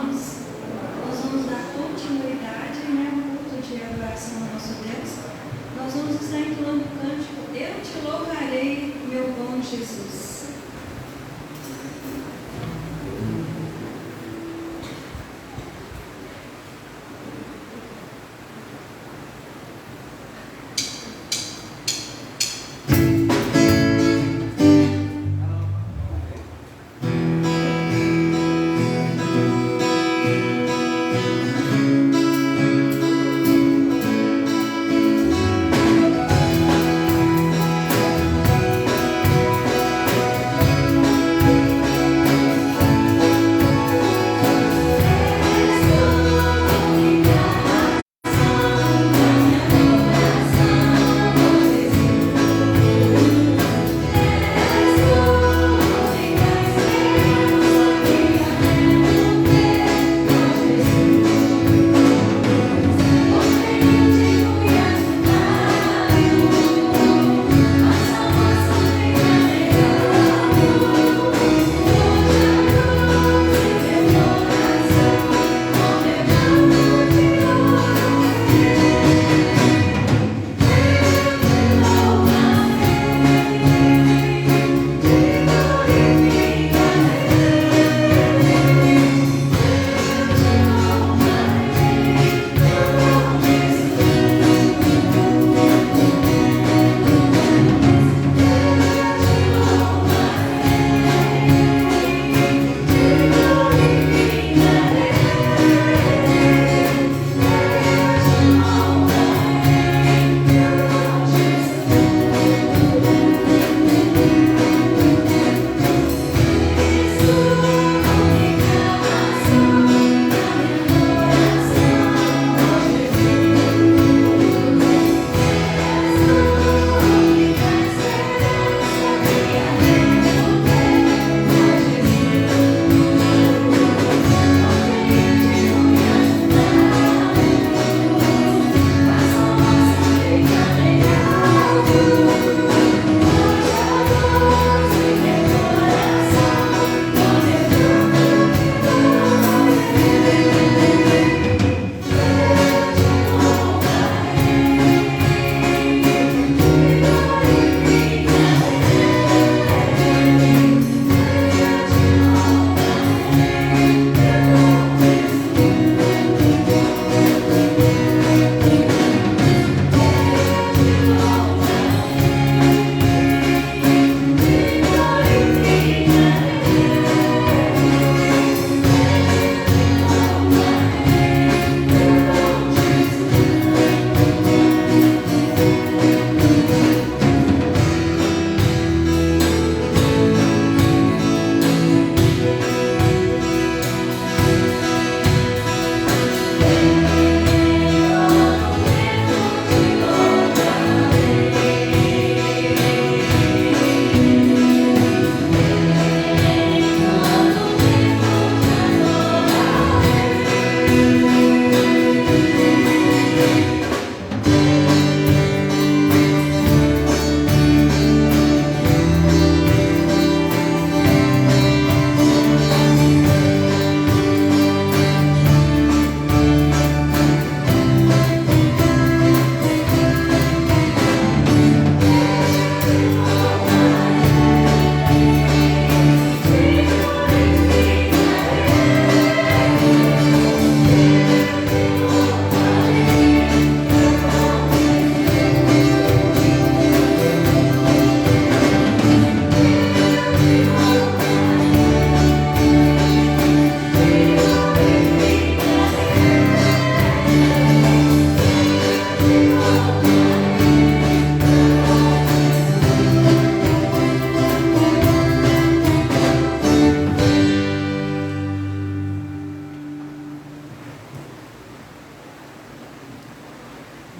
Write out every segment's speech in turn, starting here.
irmãos, nós vamos dar continuidade, ao culto de adoração ao nosso Deus. Nós vamos estar entoando o cântico Eu Te Louvarei, meu bom Jesus.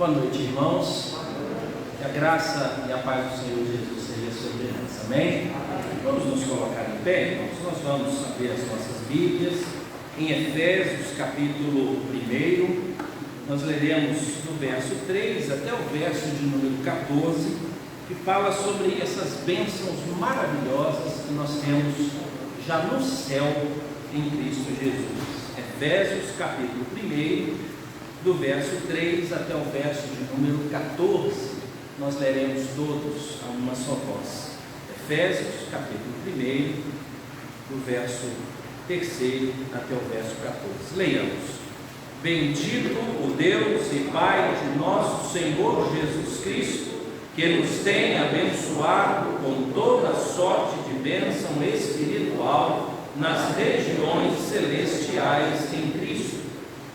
Boa noite, irmãos. Que a graça e a paz do Senhor Jesus seja sobre nós. Amém? Vamos nos colocar em pé, irmãos. Nós vamos abrir as nossas Bíblias em Efésios, capítulo 1. Nós leremos do verso 3 até o verso de número 14, que fala sobre essas bênçãos maravilhosas que nós temos já no céu em Cristo Jesus. Efésios, capítulo 1, do verso 3 até o verso de número 14. Nós leremos todos a uma só voz. Efésios, capítulo 1, do verso 3 até o verso 14. Leiamos. Bendito o Deus e Pai de nosso Senhor Jesus Cristo, que nos tem abençoado com toda sorte de bênção espiritual nas regiões celestiais em Cristo,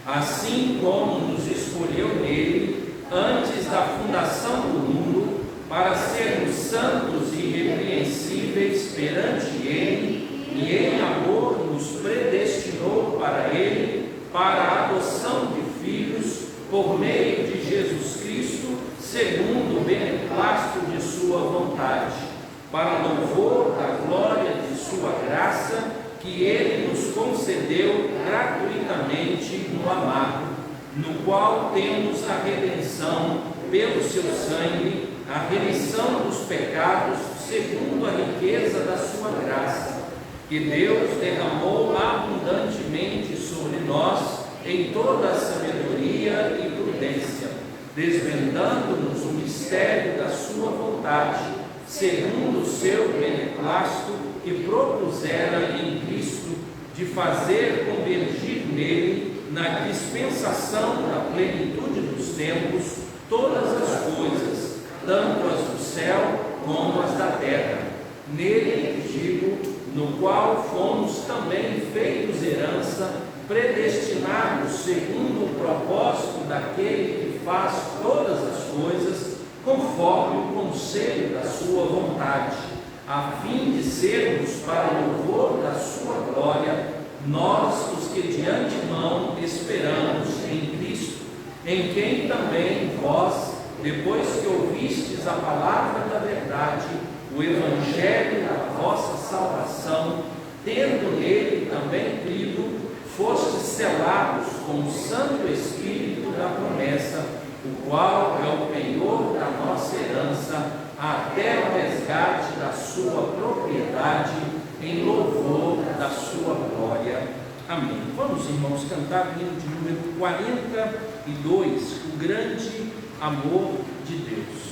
assim como nos escolheu nele antes da fundação do mundo, para sermos santos e irrepreensíveis perante ele, e em amor nos predestinou para ele, para a adoção de filhos, por meio de Jesus Cristo, segundo o beneplácito de sua vontade, para louvor da glória de sua graça, que ele nos concedeu gratuitamente no amado, no qual temos a redenção pelo seu sangue, a remissão dos pecados, segundo a riqueza da sua graça, que Deus derramou abundantemente sobre nós em toda a sabedoria e prudência, desvendando-nos o mistério da sua vontade, segundo o seu beneplácito, que propusera em Cristo de fazer convergir nele, na dispensação da plenitude dos tempos, todas as coisas, tanto as do céu como as da terra. Nele, digo, no qual fomos também feitos herança, predestinados segundo o propósito daquele que faz todas as coisas, conforme o conselho da sua vontade, a fim de sermos para o louvor da sua glória, nós os que de antemão esperamos em Cristo, em quem também vós, depois que ouvistes a palavra da verdade, o evangelho da vossa salvação, tendo nele também crido, fostes selados com o Santo Espírito da promessa, o qual é o penhor da nossa herança, até o resgate da sua propriedade, em louvor da sua glória. Amém. Vamos, irmãos, cantar o hino de número 42, o grande amor de Deus.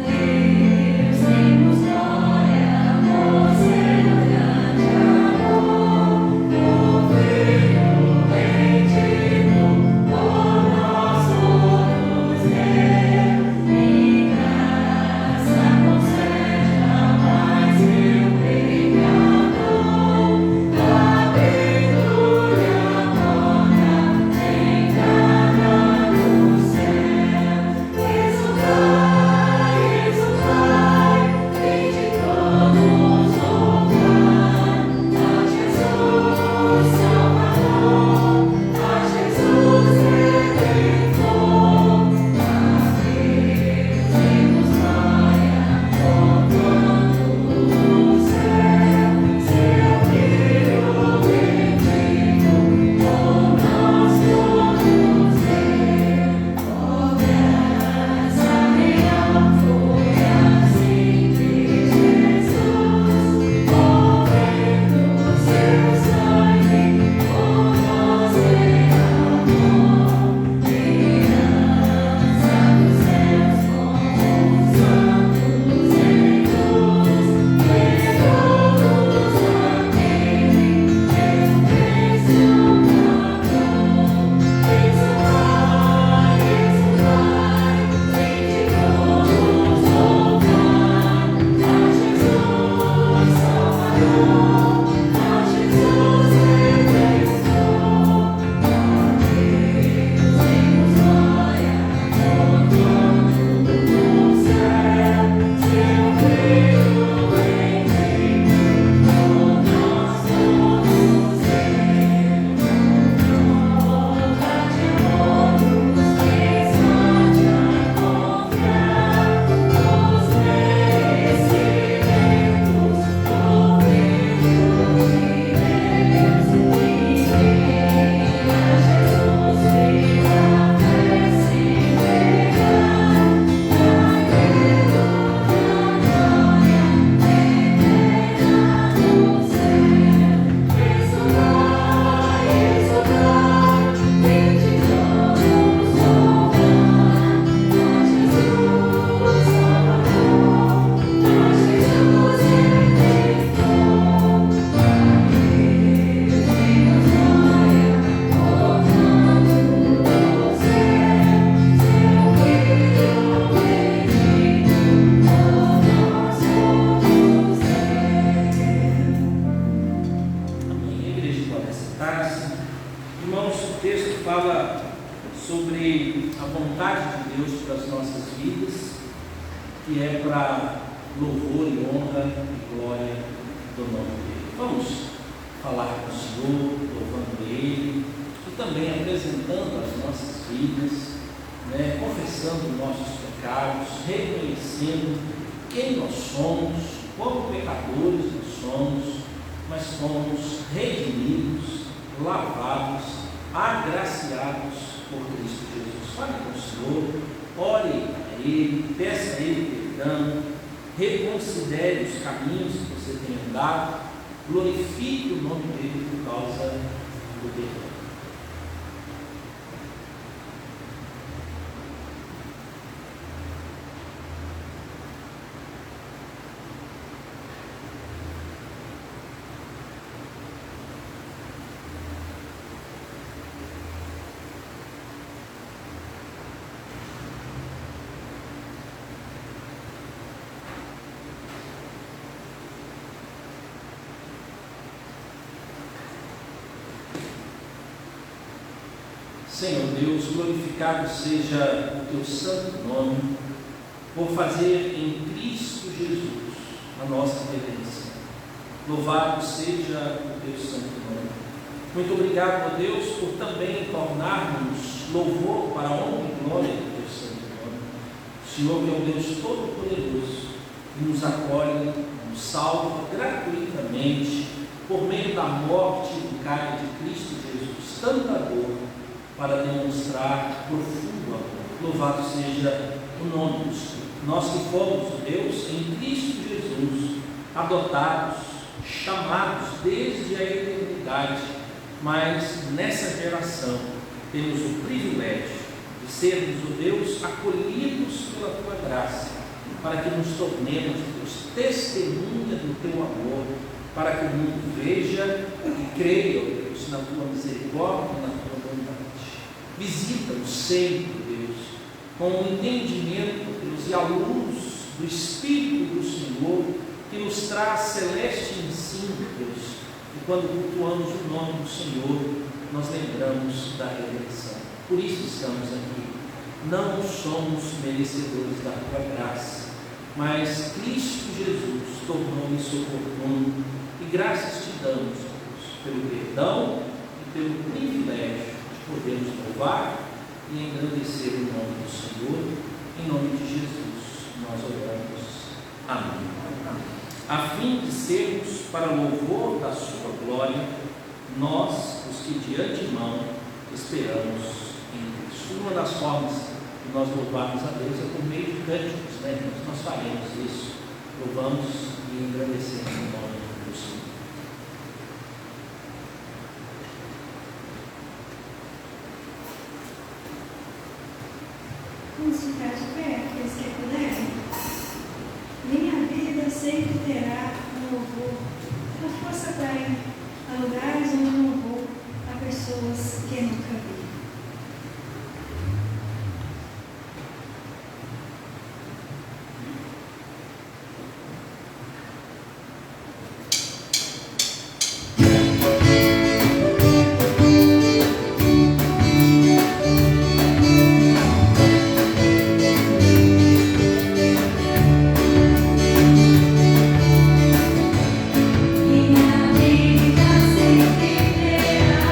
Adeus, Senhor. para as nossas vidas, que é para louvor e honra e glória do nome dele. Vamos falar com o Senhor, louvando Ele e também apresentando as nossas vidas, confessando nossos pecados, reconhecendo quem nós somos, como pecadores nós somos, mas fomos redimidos, lavados, agraciados por Cristo Jesus. Fale com o Senhor, ore a Ele, peça a Ele perdão, reconsidere os caminhos que você tem andado, glorifique o nome dele por causa do perdão. Senhor Deus, glorificado seja o teu santo nome, por fazer em Cristo Jesus a nossa redenção. Louvado seja o teu santo nome. Muito obrigado, ó Deus, por também tornar-nos louvor para a honra e glória do teu santo nome. O Senhor, que é um Deus todo-poderoso, que nos acolhe, nos salva gratuitamente, por meio da morte vicária de Cristo Jesus, tanta dor, para demonstrar profundo amor. Louvado seja o nome do Senhor. Nós que fomos, Deus, em Cristo Jesus, adotados, chamados desde a eternidade, mas nessa geração temos o privilégio de sermos, Deus, acolhidos pela tua graça, para que nos tornemos, Deus, testemunha do teu amor, para que o mundo veja e creia, Deus, na tua misericórdia e na tua bondade. Visita-nos sempre, Deus, com o entendimento, Deus, e a luz do Espírito do Senhor, que nos traz celeste ensino, Deus. E quando cultuamos o nome do Senhor, nós lembramos da redenção. Por isso estamos aqui. Não somos merecedores da tua graça, mas Cristo Jesus tornou-se oportuno, e graças te damos, Deus, pelo perdão e pelo privilégio podemos louvar e engrandecer o nome do Senhor. Em nome de Jesus nós oramos. Amém. A fim de sermos para louvor da sua glória, nós, os que de antemão esperamos em Cristo. Uma das formas de nós louvarmos a Deus é por meio de cânticos, nós faremos isso. Louvamos e engrandecemos o nome do Senhor. Vamos ficar de pé, aqueles que puderem. Minha vida sempre terá um louvor, a força para ir a lugares onde não vou, a pessoas que nunca vi. Minha vida sempre terá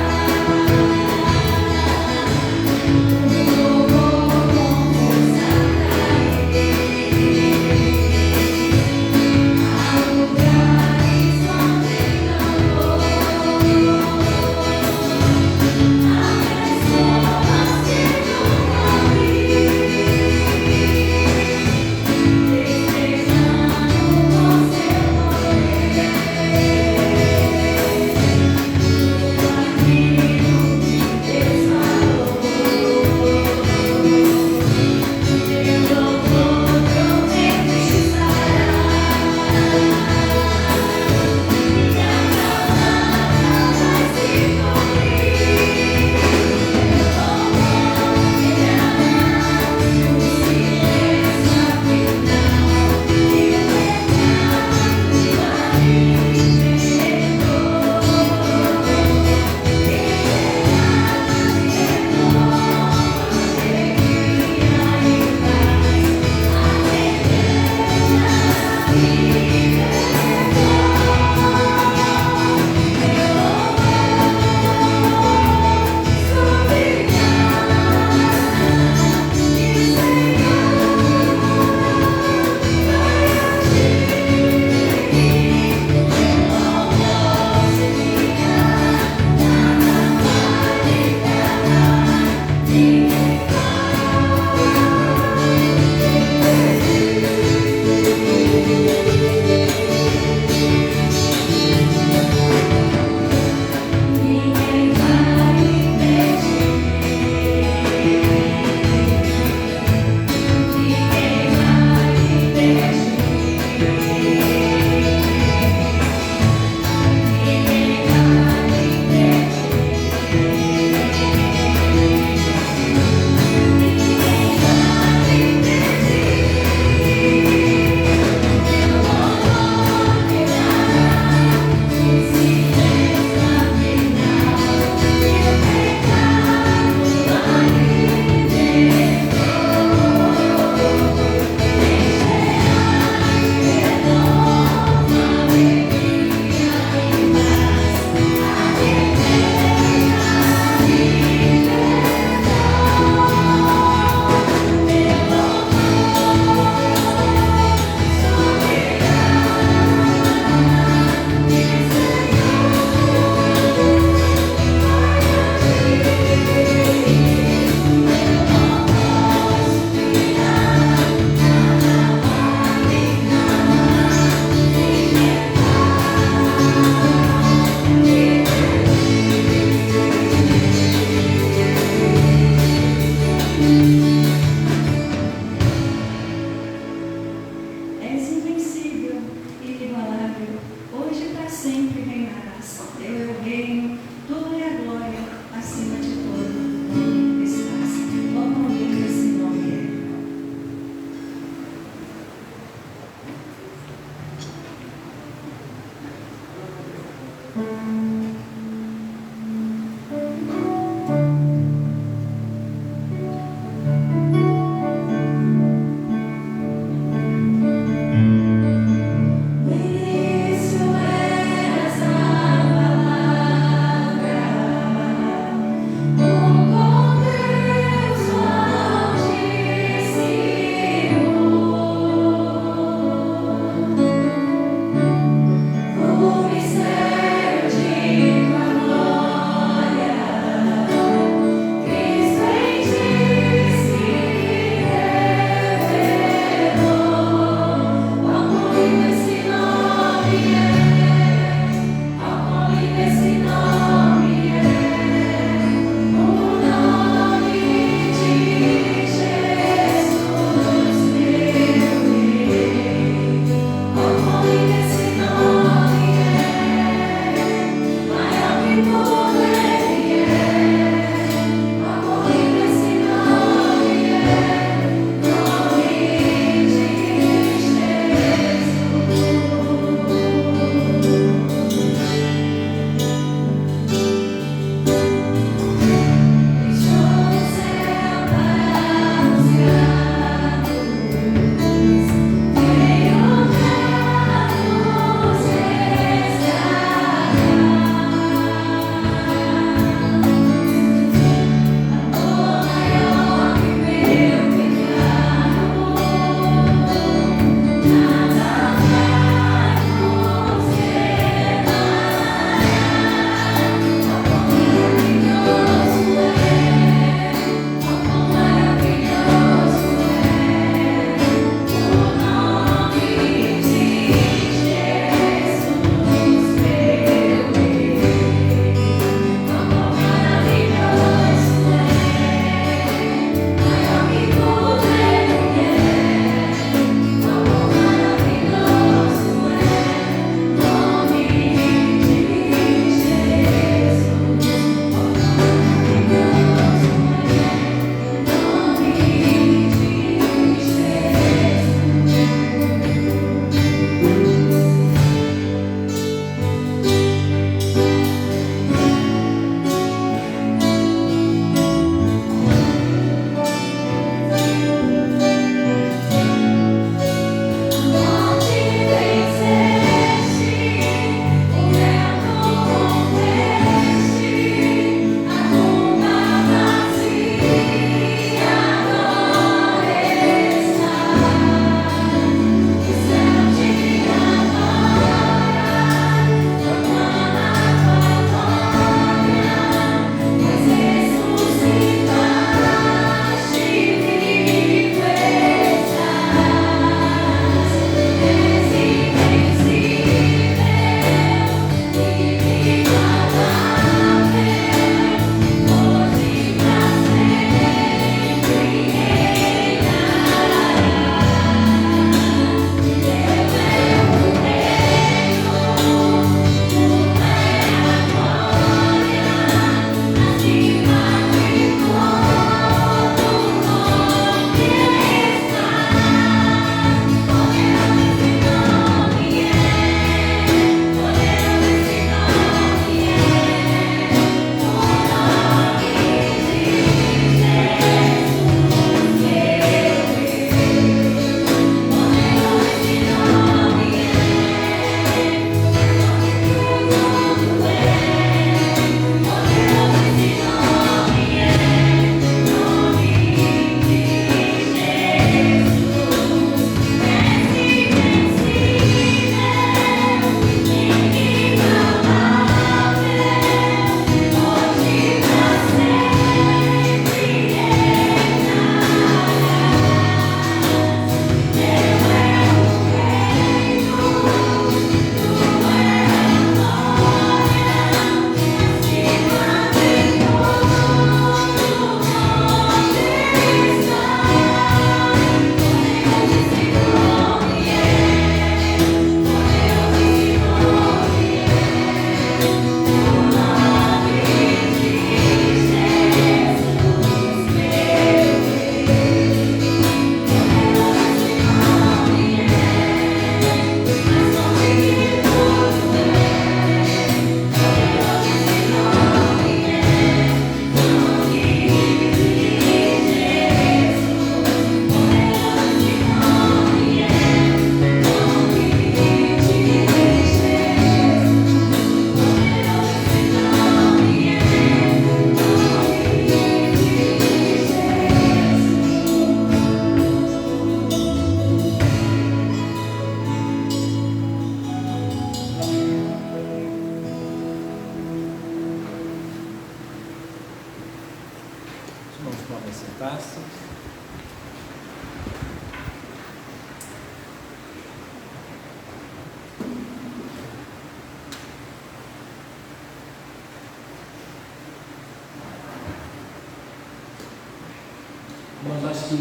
irmãos, acho que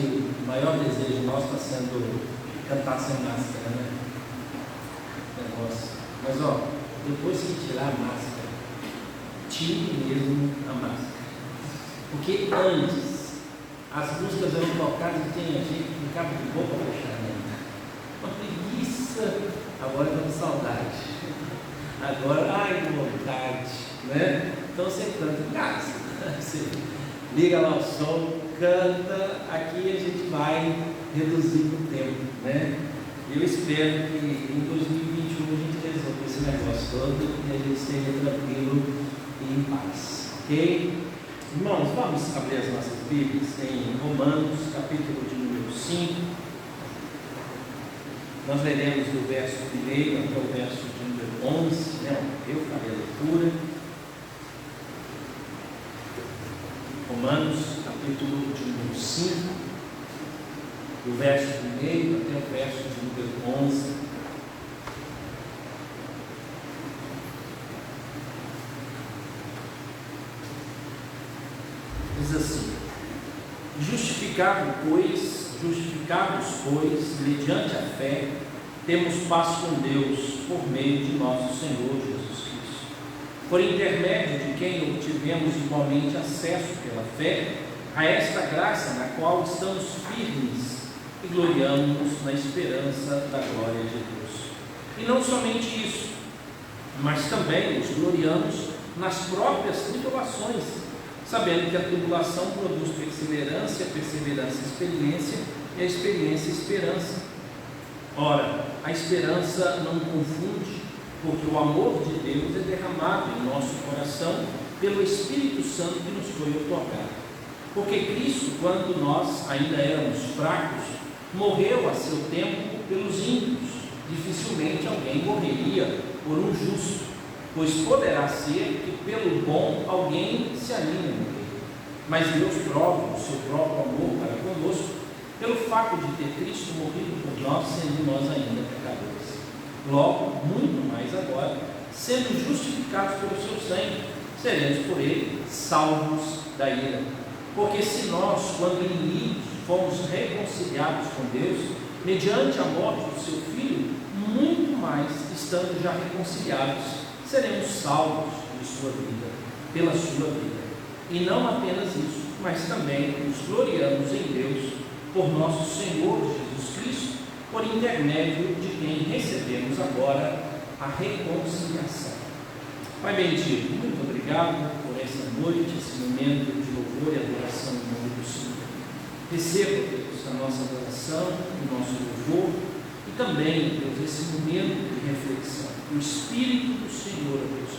o maior desejo nosso está sendo cantar sem máscara, né? Negócio. Mas, depois que tirar a máscara, tire mesmo a máscara. Porque antes, as músicas eram tocadas e tinha gente que ficava de boca fechada. Uma preguiça. Agora eu estou com saudade. Agora, ai, que vontade, né? Então você canta em casa. Você liga lá o som, canta. Aqui a gente vai reduzindo o tempo, né? Eu espero que em 2021 a gente resolva esse negócio todo e a gente esteja tranquilo e em paz, ok? Irmãos, vamos abrir as nossas Bíblias em Romanos, capítulo de número 5. Nós leremos do verso 1 até o verso de número 11, né? Eu farei a leitura. Romanos, capítulo de número 5, do verso 1 até o verso de número 11. Diz assim: Justificados, pois, mediante a fé, temos paz com Deus por meio de nosso Senhor Jesus Cristo, por intermédio de quem obtivemos igualmente acesso pela fé a esta graça na qual estamos firmes e gloriamos na esperança da glória de Deus. E não somente isso, mas também nos gloriamos nas próprias tribulações, sabendo que a tribulação produz perseverança, a perseverança experiência, e a experiência esperança. Ora, a esperança não confunde, porque o amor de Deus é derramado em nosso coração pelo Espírito Santo que nos foi otorgado. Porque Cristo, quando nós ainda éramos fracos, morreu a seu tempo pelos ímpios. Dificilmente alguém morreria por um justo, pois poderá ser que pelo bom alguém se anime a morrer. Mas Deus prova o seu próprio amor para conosco, pelo fato de ter Cristo morrido por nós, sendo nós ainda pecadores. Logo, muito mais agora, sendo justificados pelo seu sangue, seremos por ele salvos da ira. Porque se nós, quando inimigos, fomos reconciliados com Deus, mediante a morte do seu Filho, muito mais, estando já reconciliados, seremos salvos de sua vida, pela sua vida. E não apenas isso, mas também nos gloriamos em Deus, por nosso Senhor Jesus Cristo, por intermédio de quem recebemos agora a reconciliação. Pai bendito, muito obrigado por essa noite, esse momento de louvor e adoração em nome do Senhor. Receba, Deus, a nossa adoração, o nosso louvor e também, Deus, esse momento de reflexão. O Espírito do Senhor, Deus,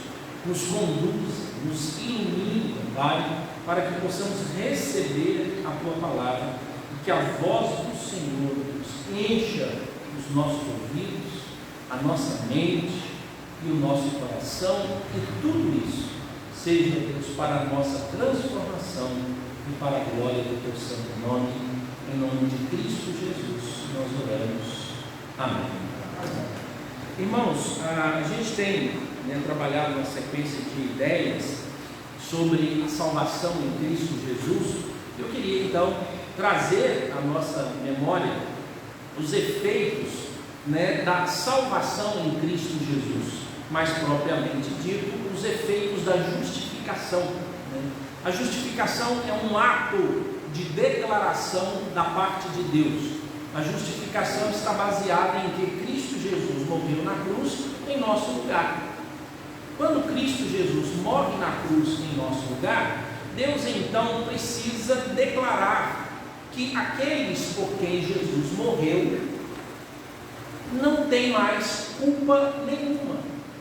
nos conduza, nos ilumine, Pai, para que possamos receber a Tua palavra e que a voz do Senhor, Deus, encha os nossos ouvidos, a nossa mente e o nosso coração, e tudo isso seja, Deus, para a nossa transformação e para a glória do Teu santo nome. Em nome de Cristo Jesus nós oramos. Amém. Irmãos, a gente tem trabalhado uma sequência de ideias sobre a salvação em Cristo Jesus. Eu queria então trazer à nossa memória os efeitos da salvação em Cristo Jesus, mais propriamente dito, os efeitos da justificação. A justificação é um ato de declaração da parte de Deus. A justificação está baseada em que Cristo Jesus morreu na cruz em nosso lugar. Quando Cristo Jesus morre na cruz em nosso lugar, Deus então precisa declarar que aqueles por quem Jesus morreu não tem mais culpa nenhuma.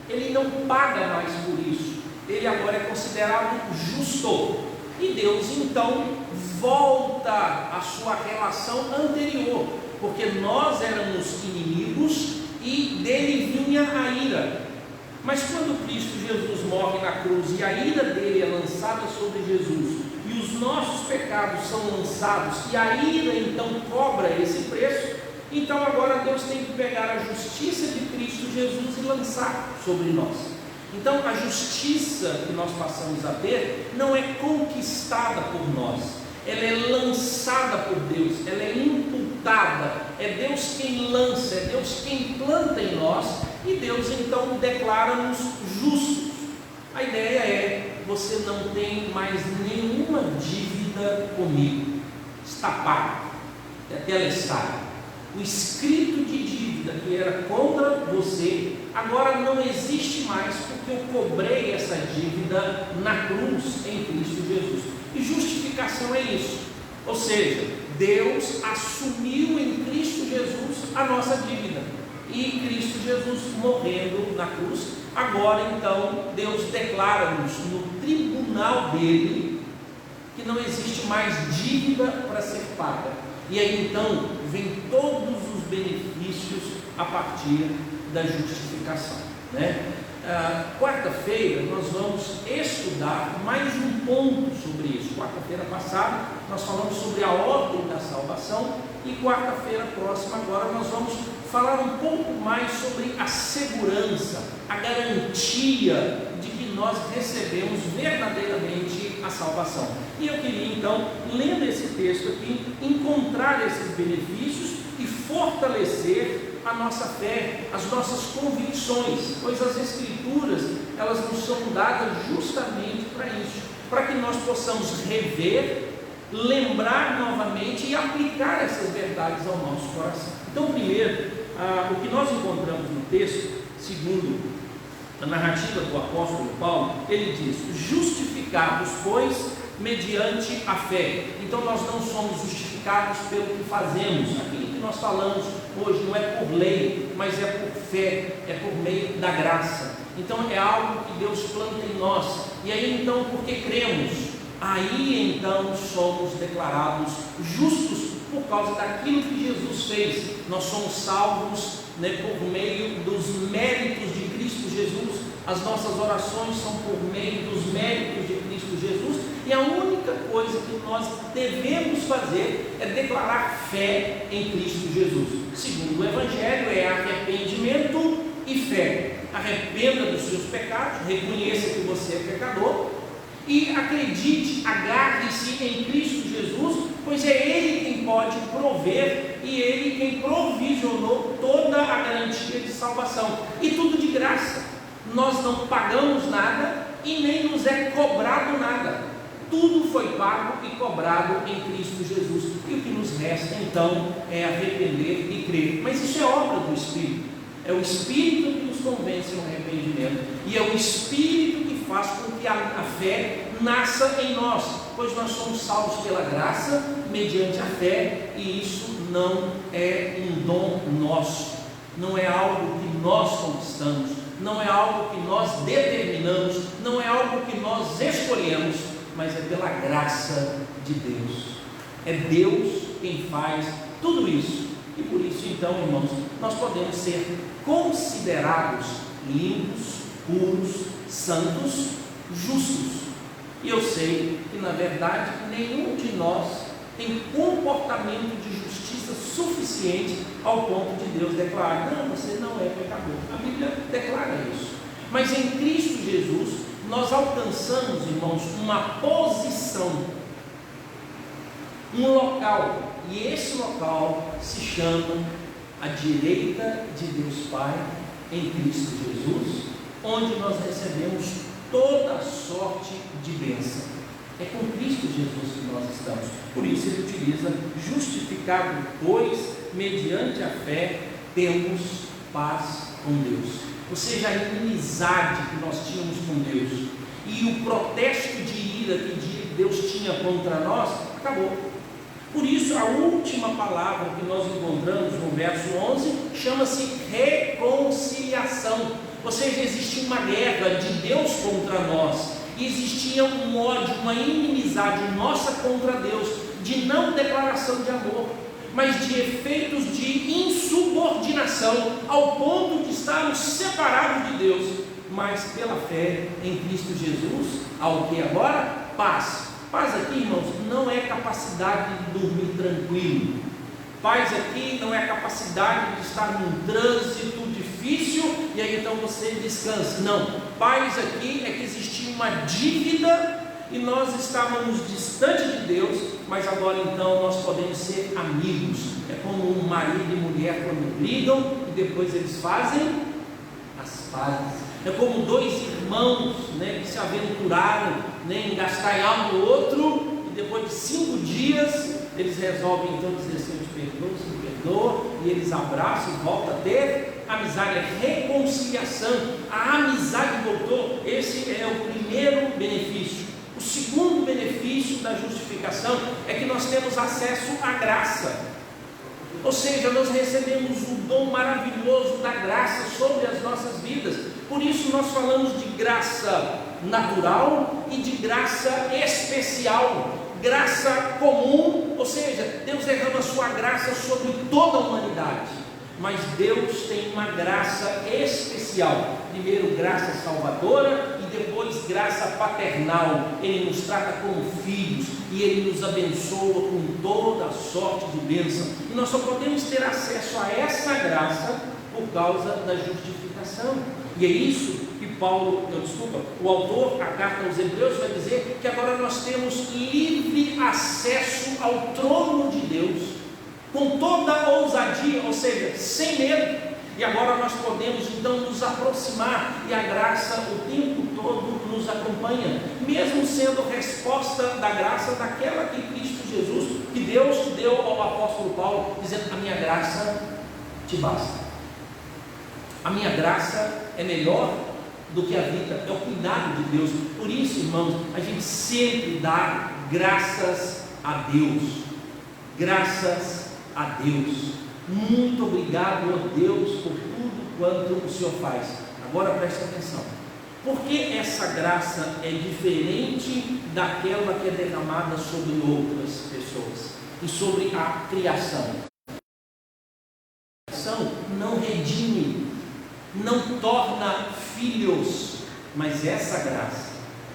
Ele não paga mais por isso. Ele agora é considerado justo. E Deus então volta à sua relação anterior, porque nós éramos inimigos e dele vinha a ira. Mas quando Cristo Jesus morre na cruz e a ira dele é lançada sobre Jesus, e os nossos pecados são lançados, e a ira então cobra esse preço, então agora Deus tem que pegar a justiça de Cristo Jesus e lançar sobre nós. Então a justiça que nós passamos a ter não é conquistada por nós, ela é lançada por Deus, ela é imputada, é Deus quem lança, é Deus quem planta em nós, e Deus então declara-nos justos. A ideia é: você não tem mais nenhuma dívida comigo, está pago, tetelestai. O escrito de dívida que era contra você, agora não existe mais, porque eu cobrei essa dívida na cruz em Cristo Jesus. E justificação é isso, ou seja, Deus assumiu em Cristo Jesus a nossa dívida, e Cristo Jesus morrendo na cruz, agora então Deus declara-nos no tribunal dele que não existe mais dívida para ser paga. E aí então vem todos os benefícios a partir da justificação, né? Quarta-feira nós vamos estudar mais um ponto sobre isso. Quarta-feira passada nós falamos sobre a ordem da salvação, e quarta-feira próxima agora nós vamos falar um pouco mais sobre a segurança, a garantia de que nós recebemos verdadeiramente a salvação. E eu queria então, lendo esse texto aqui, encontrar esses benefícios e fortalecer a nossa fé, as nossas convicções, pois as Escrituras, elas nos são dadas justamente para isso, para que nós possamos rever, lembrar novamente e aplicar essas verdades ao nosso coração. Então, primeiro, o que nós encontramos no texto, segundo a narrativa do apóstolo Paulo, ele diz: justificados, pois, mediante a fé. Então nós não somos justificados pelo que fazemos. Aquilo que nós falamos hoje não é por lei, mas é por fé, é por meio da graça. Então é algo que Deus planta em nós, e aí então, porque cremos, aí então somos declarados justos por causa daquilo que Jesus fez. Nós somos salvos, né, por meio dos méritos de Cristo Jesus. As nossas orações são por meio dos méritos de Cristo Jesus, e a única coisa que nós devemos fazer é declarar fé em Cristo Jesus. Segundo o Evangelho, é arrependimento e fé. Arrependa dos seus pecados, reconheça que você é pecador e acredite, agarre-se em Cristo Jesus, pois é Ele quem pode prover e Ele quem provisionou toda a garantia de salvação, e tudo de graça. Nós não pagamos nada e nem nos é cobrado nada. Tudo foi pago e cobrado em Cristo Jesus, e o que nos resta então é arrepender e crer. Mas isso é obra do Espírito, é o Espírito que nos convence ao arrependimento, e é o Espírito que faz com que a fé nasça em nós, pois nós somos salvos pela graça, mediante a fé, e isso não é um dom nosso, não é algo que nós conquistamos, não é algo que nós determinamos, não é algo que nós escolhemos, mas é pela graça de Deus. É Deus quem faz tudo isso, e por isso então, irmãos, nós podemos ser considerados limpos, puros, santos, justos. E eu sei que na verdade nenhum de nós tem comportamento de justiça suficiente ao ponto de Deus declarar: não, você não é pecador. A Bíblia declara isso. Mas em Cristo Jesus nós alcançamos, irmãos, uma posição, um local, e esse local se chama a direita de Deus Pai em Cristo Jesus, onde nós recebemos toda a sorte de bênção. É com Cristo Jesus que nós estamos. Por isso ele utiliza: justificado, pois, mediante a fé, temos paz com Deus. Ou seja, a inimizade que nós tínhamos com Deus e o protesto de ira que Deus tinha contra nós, acabou. Por isso a última palavra que nós encontramos no verso 11 chama-se reconciliação. Ou seja, existia uma guerra de Deus contra nós, e existia um ódio, uma inimizade nossa contra Deus, de não declaração de amor, mas de efeitos de insubordinação, ao ponto de estarmos separados de Deus. Mas pela fé em Cristo Jesus, ao que agora? Paz. Paz aqui, irmãos, não é capacidade de dormir tranquilo. Paz aqui não é capacidade de estar num trânsito difícil e aí então você descansa. Não, paz aqui é que existia uma dívida e nós estávamos distante de Deus, mas agora então nós podemos ser amigos. É como um marido e mulher quando brigam e depois eles fazem as pazes. É como dois irmãos, né, que se aventuraram, né, em gastar em algo no outro, e depois de 5 dias eles resolvem então dizer assim: eu te perdoo, se me perdoa, e eles abraçam e voltam a ter amizade, a reconciliação, a amizade voltou. Esse é o primeiro benefício. O segundo benefício da justificação é que nós temos acesso à graça, ou seja, nós recebemos o dom maravilhoso da graça sobre as nossas vidas. Por isso nós falamos de graça natural e de graça especial. Graça comum, ou seja, Deus derrama a sua graça sobre toda a humanidade, mas Deus tem uma graça especial. Primeiro graça salvadora e depois graça paternal. Ele nos trata como filhos e Ele nos abençoa com toda a sorte de bênção, e nós só podemos ter acesso a essa graça por causa da justificação. E é isso que o autor, a carta aos Hebreus, vai dizer que agora nós temos livre acesso ao trono de Deus, com toda a ousadia, ou seja, sem medo. E agora nós podemos então nos aproximar, e a graça o tempo todo nos acompanha, mesmo sendo resposta da graça daquela que Cristo Jesus, que Deus deu ao apóstolo Paulo, dizendo: a minha graça te basta. A minha graça é melhor do que a vida, é o cuidado de Deus. Por isso, irmãos, a gente sempre dá graças a Deus. Graças a Deus. Muito obrigado a Deus por tudo quanto o Senhor faz. Agora preste atenção. Por que essa graça é diferente daquela que é derramada sobre outras pessoas e sobre a criação? A criação não redime, não torna filhos, mas essa graça,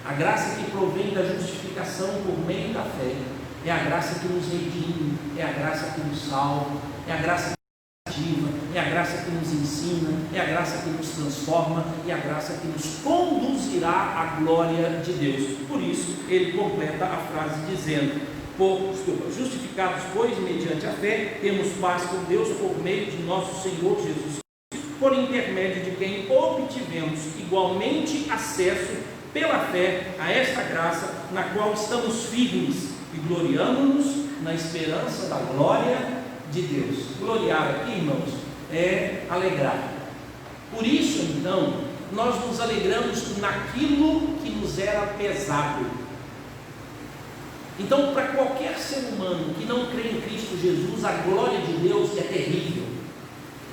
a graça que provém da justificação por meio da fé, é a graça que nos redime, é a graça que nos salva, é a graça que nos ativa, é a graça que nos ensina, é a graça que nos transforma, e a graça que nos conduzirá à glória de Deus. Por isso ele completa a frase dizendo: justificados pois mediante a fé, temos paz com Deus por meio de nosso Senhor Jesus, por intermédio de quem obtivemos igualmente acesso pela fé a esta graça, na qual estamos firmes e gloriamo-nos na esperança da glória de Deus. Gloriar aqui, irmãos, é alegrar. Por isso, então, nós nos alegramos naquilo que nos era pesado. Então, para qualquer ser humano que não crê em Cristo Jesus, a glória de Deus é terrível,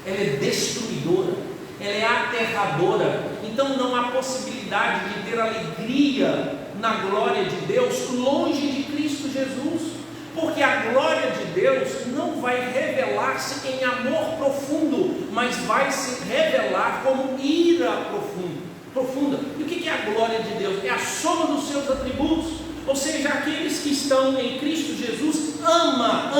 ela é destruidora, ela é aterradora. Então não há possibilidade de ter alegria na glória de Deus longe de Cristo Jesus, porque a glória de Deus não vai revelar-se em amor profundo, mas vai se revelar como ira profunda. E o que é a glória de Deus? É a soma dos seus atributos. Ou seja, aqueles que estão em Cristo Jesus ama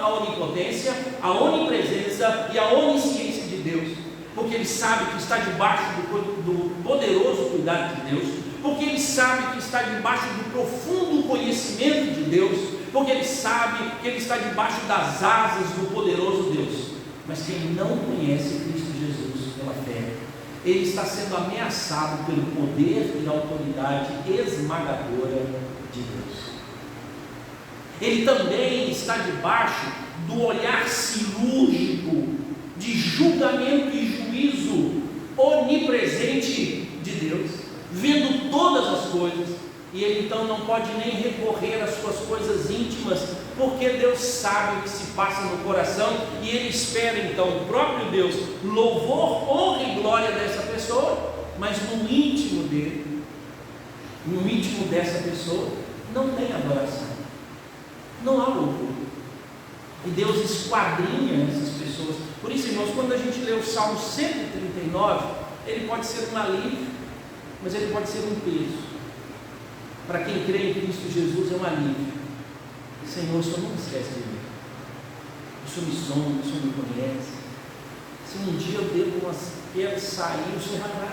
a onipotência, a onipresença e a onisciência de Deus, porque ele sabe que está debaixo do poderoso cuidado de Deus, porque ele sabe que está debaixo do profundo conhecimento de Deus, porque ele sabe que ele está debaixo das asas do poderoso Deus. Mas quem não conhece Cristo Jesus pela fé, ele está sendo ameaçado pelo poder e autoridade esmagadora de Deus. Ele também está debaixo do olhar cirúrgico de julgamento e juízo onipresente de Deus, vendo todas as coisas, e ele então não pode nem recorrer às suas coisas íntimas, porque Deus sabe o que se passa no coração, e ele espera então o próprio Deus, louvor, honra e glória dessa pessoa, mas no íntimo dele, no íntimo dessa pessoa, não tem adoração, não há louvor, e Deus esquadrinha essas pessoas. Por isso, irmãos, quando a gente lê o Salmo 139, ele pode ser um alívio, mas ele pode ser um peso. Para quem crê em Cristo Jesus é um alívio. Senhor, o Senhor não esquece de mim, o Senhor me sonda, o Senhor me conhece. Se um dia eu devo quero sair, o Senhor vai.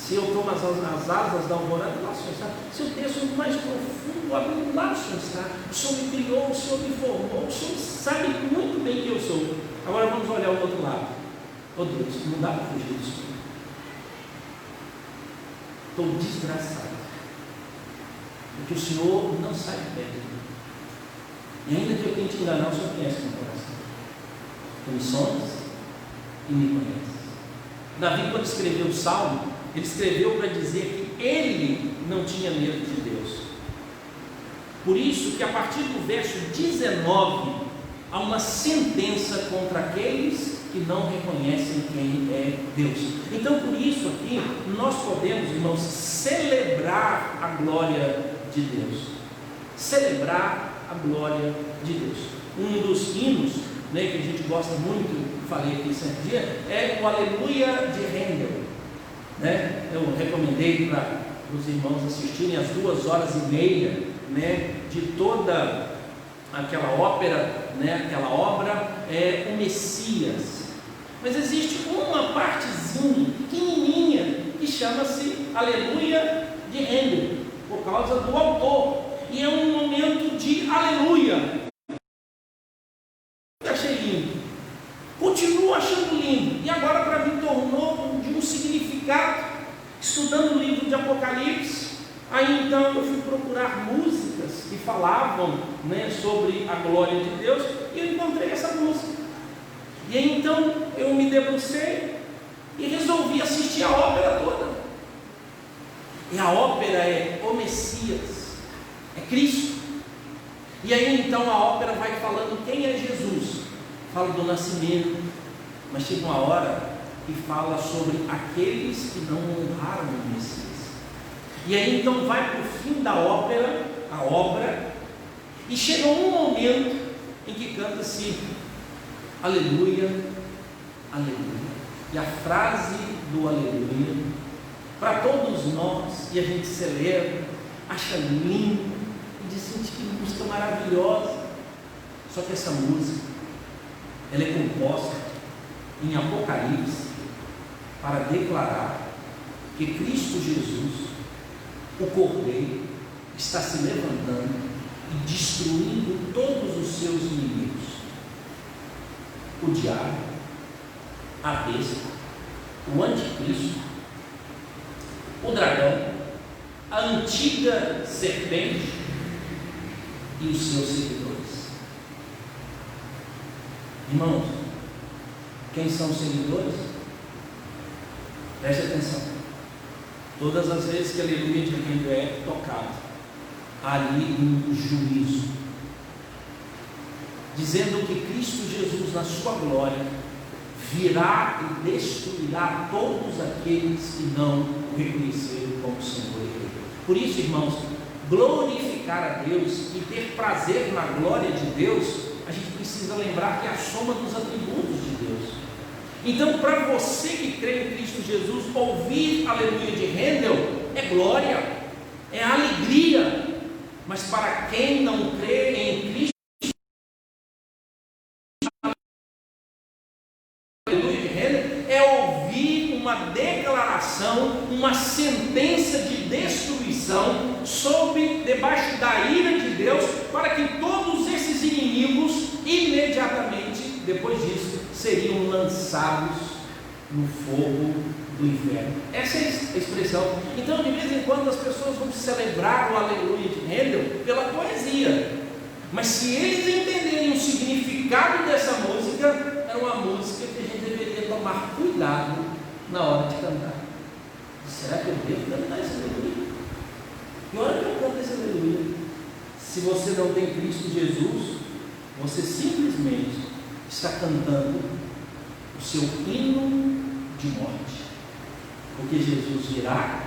Se eu tomo as asas da alvorada, lá o Senhor está. Se eu desço no mais profundo abismo, lá o Senhor está. O Senhor me criou, o Senhor me formou, o Senhor sabe muito bem quem eu sou. Agora vamos olhar o outro lado. Oh Deus, não dá para fugir disso. Estou desgraçado. Porque o Senhor não sai de perto de mim. E ainda que eu tente enganar, o Senhor conhece meu coração. Tu me sondas e me conhece. Davi, quando escreveu o Salmo, ele escreveu para dizer que ele não tinha medo de Deus. Por isso que a partir do verso 19, há uma sentença contra aqueles que não reconhecem quem é Deus. Então, por isso aqui, nós podemos, irmãos, celebrar a glória de Deus. Celebrar a glória de Deus. Um dos hinos, né, que a gente gosta muito, falei aqui certo dia, é o Aleluia de Handel. Né? Eu recomendei para os irmãos assistirem as 2h30, né, de toda aquela ópera, né, aquela obra, o Messias. Mas existe uma partezinha pequenininha que chama-se Aleluia de Handel, por causa do autor, e é um momento de aleluia. Achei lindo, continuo achando lindo, e agora para mim tornou de um significado, estudando o livro de Apocalipse. Aí então eu fui procurar músicas que falavam, né, sobre a glória de Deus, e eu encontrei essa música. E aí então eu me debrucei e resolvi assistir a ópera toda. E a ópera é o Messias, é Cristo. E aí então a ópera vai falando quem é Jesus. Fala do nascimento, mas chega uma hora que fala sobre aqueles que não honraram o Messias. E aí então vai para o fim da ópera, a obra, e chega um momento em que canta-se aleluia, aleluia. E a frase do aleluia, para todos nós, e a gente celebra, acha lindo, e diz, gente, que música maravilhosa. Só que essa música, ela é composta em Apocalipse para declarar que Cristo Jesus, o Cordeiro, está se levantando e destruindo todos os seus inimigos. O diabo, a besta, o anticristo, o dragão, a antiga serpente e os seus seguidores. Irmãos, quem são os seguidores? Preste atenção. Todas as vezes que a aleluia de Handel é tocada, ali um juízo, dizendo que Cristo Jesus, na sua glória, virá e destruirá todos aqueles que não o reconheceram como Senhor e Rei. Por isso, irmãos, glorificar a Deus e ter prazer na glória de Deus, a gente precisa lembrar que é a soma dos atributos de Deus. Então, para você que crê em Cristo Jesus, ouvir a aleluia de Handel é glória, é alegria. Mas para quem não crê em Cristo, a aleluia de Handel é ouvir uma declaração, uma sentença de destruição debaixo da ira de Deus, para que todos esses inimigos imediatamente depois disso seriam lançados no fogo do inferno. Essa é a expressão. Então, de vez em quando as pessoas vão celebrar o aleluia de Handel pela poesia, mas se eles entenderem o significado dessa música, é uma música que a gente deveria tomar cuidado na hora de cantar. Será que eu devo cantar essa aleluia? Que hora que eu canto essa aleluia? Se você não tem Cristo Jesus, você simplesmente está cantando o seu hino de morte, porque Jesus virá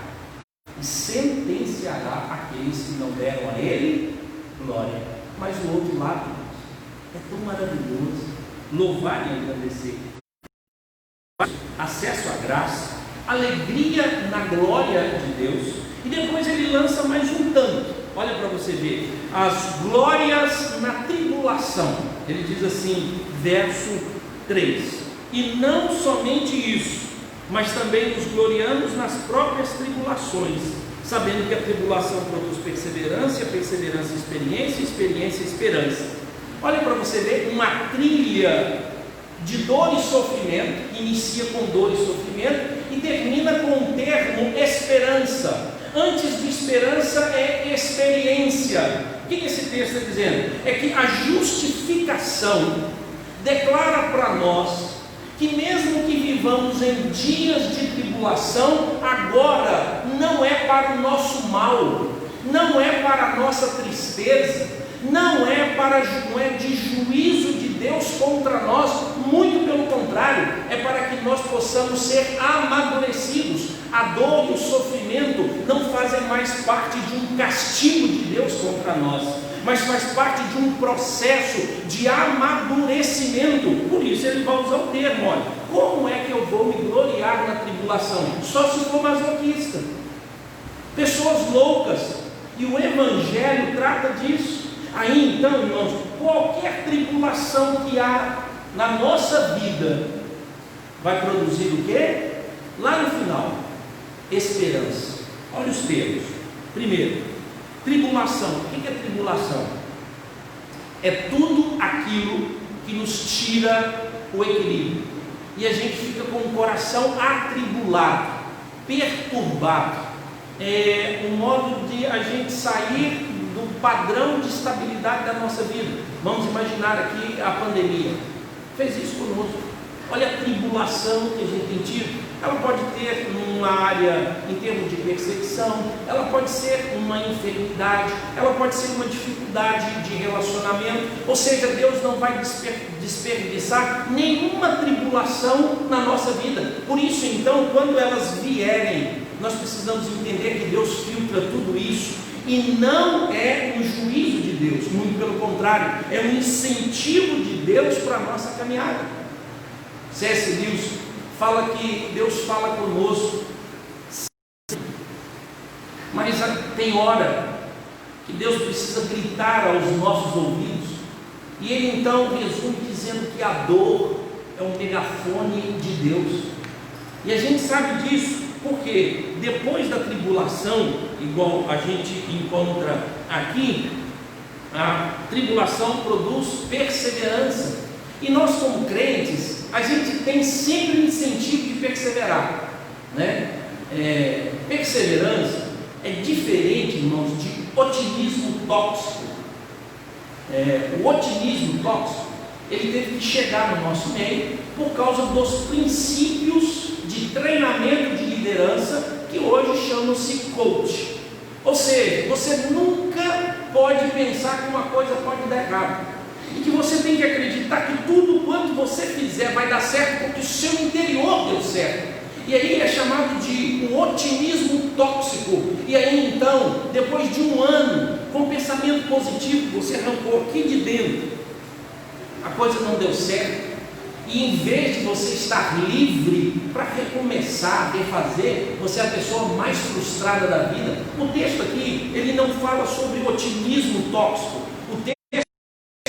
e sentenciará aqueles que não deram a Ele glória. Mas o outro lado é tão maravilhoso, louvar e agradecer, acesso à graça, alegria na glória de Deus, e depois ele lança mais um tanto. Olha para você ver, as glórias na tribulação. Ele diz assim, verso 3: e não somente isso, mas também nos gloriamos nas próprias tribulações, sabendo que a tribulação produz perseverança, perseverança experiência, experiência esperança. Olha para você ver uma trilha de dor e sofrimento, que inicia com dor e sofrimento e termina com o termo esperança. Antes de esperança é experiência. O que esse texto está dizendo? É que a justificação declara para nós que mesmo que vivamos em dias de tribulação, agora não é para o nosso mal, não é para a nossa tristeza, não é de juízo de Deus contra nós, muito pelo contrário, é para que nós possamos ser amadurecidos. A dor e o sofrimento não fazem mais parte de um castigo de Deus contra nós, mas faz parte de um processo de amadurecimento. Por isso ele vai usar o termo, olha, como é que eu vou me gloriar na tribulação? Só se for masoquista, pessoas loucas, e o Evangelho trata disso. Aí então, irmãos, qualquer tribulação que há na nossa vida vai produzir o quê? Lá no final, esperança. Olha os termos. Primeiro, tribulação. O que é tribulação? É tudo aquilo que nos tira o equilíbrio, e a gente fica com o coração atribulado, perturbado. É um modo de a gente sair do padrão de estabilidade da nossa vida. Vamos imaginar aqui a pandemia, fez isso conosco. Olha a tribulação que a gente tem tido. Ela pode ter uma área em termos de perseguição, ela pode ser uma enfermidade, ela pode ser uma dificuldade de relacionamento. Ou seja, Deus não vai desperdiçar nenhuma tribulação na nossa vida. Por isso então, quando elas vierem, nós precisamos entender que Deus filtra tudo isso, e não é um juízo de Deus, muito pelo contrário, é um incentivo de Deus para a nossa caminhada. C.S. Lewis fala que Deus fala conosco, mas tem hora que Deus precisa gritar aos nossos ouvidos, e ele então resume dizendo que a dor é um megafone de Deus. E a gente sabe disso porque depois da tribulação, igual a gente encontra aqui, a tribulação produz perseverança, e nós como crentes, a gente tem sempre o incentivo de perseverar, né? Perseverança é diferente, irmãos, de otimismo tóxico. O otimismo tóxico, ele teve que chegar no nosso meio por causa dos princípios de treinamento de liderança, que hoje chamam-se coach. Ou seja, você nunca pode pensar que uma coisa pode dar errado, e que você tem que acreditar que tudo quanto você fizer vai dar certo, porque o seu interior deu certo. E aí é chamado de um otimismo tóxico. E aí então, depois de um ano com pensamento positivo, você arrancou aqui de dentro, a coisa não deu certo, e em vez de você estar livre para recomeçar, refazer, você é a pessoa mais frustrada da vida. O texto aqui, ele não fala sobre otimismo tóxico. O texto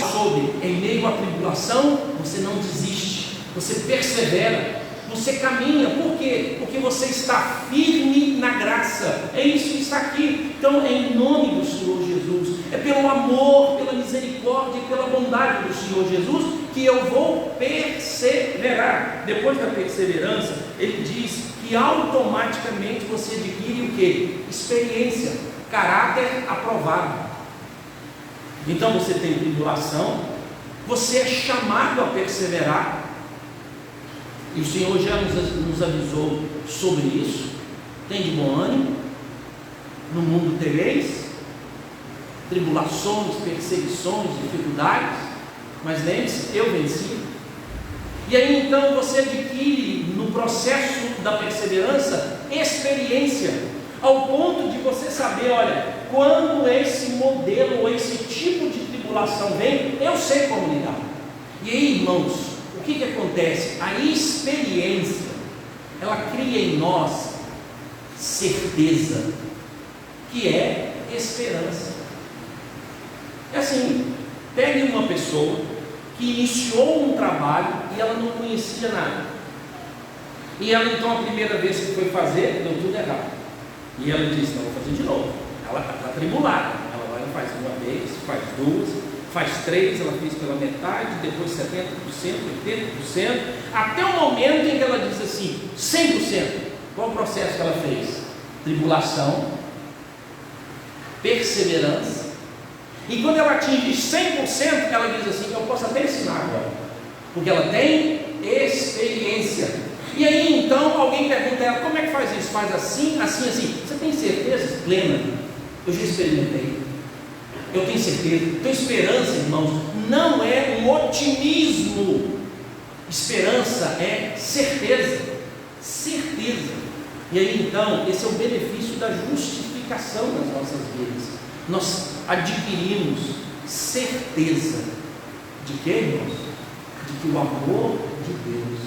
fala sobre, em meio à tribulação, você não desiste, você persevera, você caminha. Por quê? Porque você está firme na graça. É isso que está aqui. Então é em nome do Senhor Jesus, é pelo amor, pela misericórdia e pela bondade do Senhor Jesus que eu vou perseverar. Depois da perseverança, ele diz que automaticamente você adquire o quê? Experiência, caráter aprovado. Então você tem tribulação, você é chamado a perseverar, e o Senhor já nos avisou sobre isso. Tem de bom ânimo, no mundo tereis tribulações, perseguições, dificuldades, mas lembre-se, eu venci. E aí então você adquire no processo da perseverança experiência, ao ponto de você saber, olha, quando esse modelo ou esse tipo de tribulação vem, eu sei como lidar. E aí, irmãos, o que acontece? A experiência, ela cria em nós certeza, que é esperança. É assim, pegue uma pessoa que iniciou um trabalho e ela não conhecia nada. E ela então, a primeira vez que foi fazer, deu tudo errado. E ela disse: não, vou fazer de novo. Ela está tribulada. Ela vai e faz uma vez, faz duas, faz três, ela fez pela metade, depois 70%, 80%, até o momento em que ela diz assim, 100%. Qual o processo que ela fez? Tribulação, perseverança. E quando ela atinge 100%, ela diz assim: eu posso até ensinar agora, porque ela tem experiência. E aí então alguém pergunta a ela: como é que faz isso? Faz assim, assim, assim. Você tem certeza plena? Eu já experimentei, eu tenho certeza. Então esperança, irmãos, não é um otimismo. Esperança é certeza. Certeza. E aí então, esse é o benefício da justificação nas nossas vidas. Nós adquirimos certeza de que, irmãos? De que o amor de Deus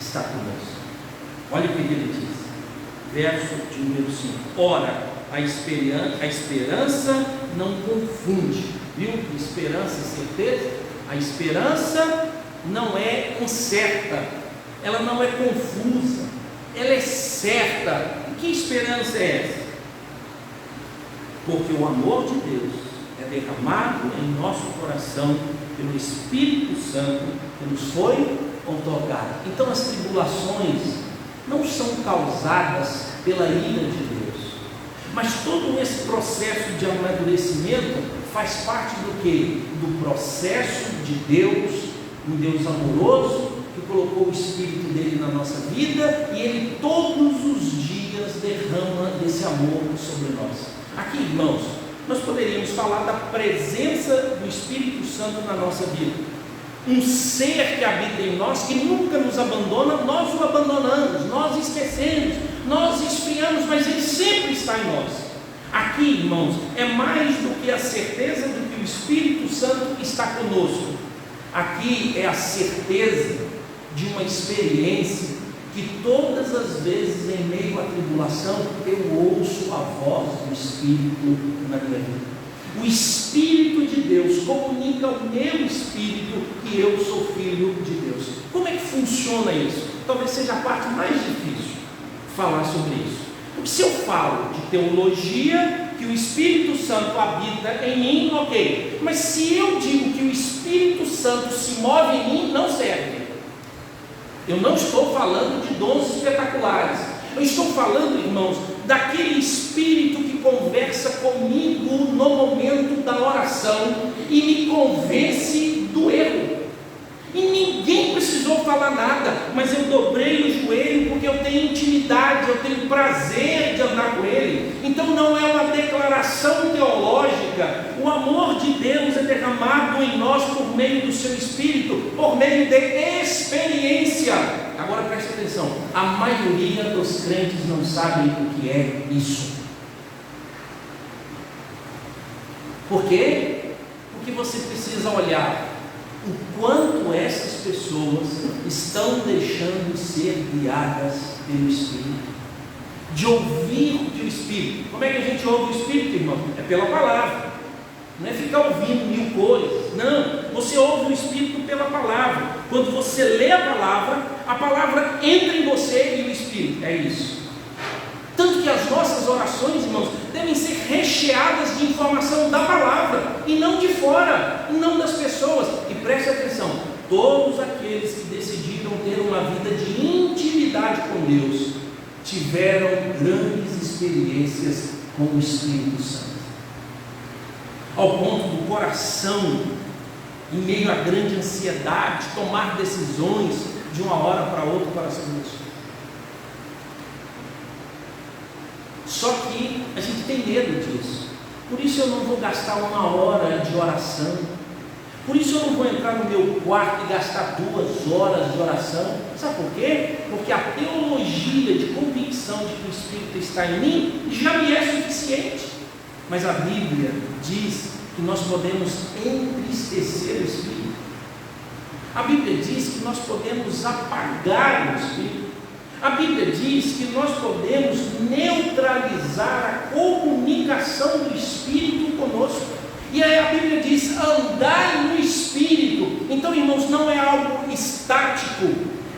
está conosco. Olha o que ele diz, verso de número 5: ora, a esperança não confunde, viu? Esperança e certeza. A esperança não é incerta, ela não é confusa, ela é certa. E que esperança é essa? Porque o amor de Deus é derramado em nosso coração pelo Espírito Santo que nos foi outorgado. Então as tribulações não são causadas pela ira de Deus, mas todo esse processo de amadurecimento faz parte do quê? Do processo de Deus, um Deus amoroso que colocou o Espírito dele na nossa vida, e ele todos os dias derrama esse amor sobre nós. Aqui, irmãos, nós poderíamos falar da presença do Espírito Santo na nossa vida. Um ser que habita em nós, que nunca nos abandona. Nós o abandonamos, nós esquecemos, nós esfriamos, mas ele sempre está em nós. Aqui, irmãos, é mais do que a certeza de que o Espírito Santo está conosco. Aqui é a certeza de uma experiência que todas as vezes, em meio à tribulação, eu ouço a voz do Espírito na minha vida. O Espírito de Deus comunica ao meu espírito que eu sou filho de Deus. Como é que funciona isso? Talvez seja a parte mais difícil falar sobre isso. Porque se eu falo de teologia, que o Espírito Santo habita em mim, ok. Mas se eu digo que o Espírito Santo se move em mim, não serve. Eu não estou falando de dons espetaculares. Eu estou falando, irmãos, daquele Espírito que conversa comigo no momento da oração e me convence do erro. E ninguém precisou falar nada, mas eu dobrei o joelho porque eu tenho intimidade, eu tenho prazer de andar com Ele. Então não é uma declaração teológica. O amor de Deus é derramado em nós por meio do seu Espírito, por meio de experiência. Agora preste atenção, a maioria dos crentes não sabem o que é isso. Por quê? Porque você precisa olhar o quanto essas pessoas estão deixando ser guiadas pelo Espírito, de ouvir o que o Espírito. Como é que a gente ouve o Espírito, irmão? É pela palavra. Não é ficar ouvindo mil coisas. Não, você ouve o Espírito pela palavra. Quando você lê a palavra entra em você e o Espírito. É isso. Tanto que as nossas orações, irmãos, devem ser recheadas de informação da palavra e não de fora, não das pessoas. E preste atenção, todos aqueles que decidiram ter uma vida de intimidade com Deus tiveram grandes experiências com o Espírito Santo, ao ponto do coração, em meio à grande ansiedade, tomar decisões de uma hora para outra, o coração disso. Só que a gente tem medo disso. Por isso eu não vou gastar uma hora de oração. Por isso eu não vou entrar no meu quarto e gastar 2 horas de oração. Sabe por quê? Porque a teologia de convicção de que o Espírito está em mim já me é suficiente. Mas a Bíblia diz que nós podemos entristecer o Espírito. A Bíblia diz que nós podemos apagar o Espírito. A Bíblia diz que nós podemos neutralizar a comunicação do Espírito conosco. E aí a Bíblia diz: andai no Espírito. Então, irmãos, não é algo estático,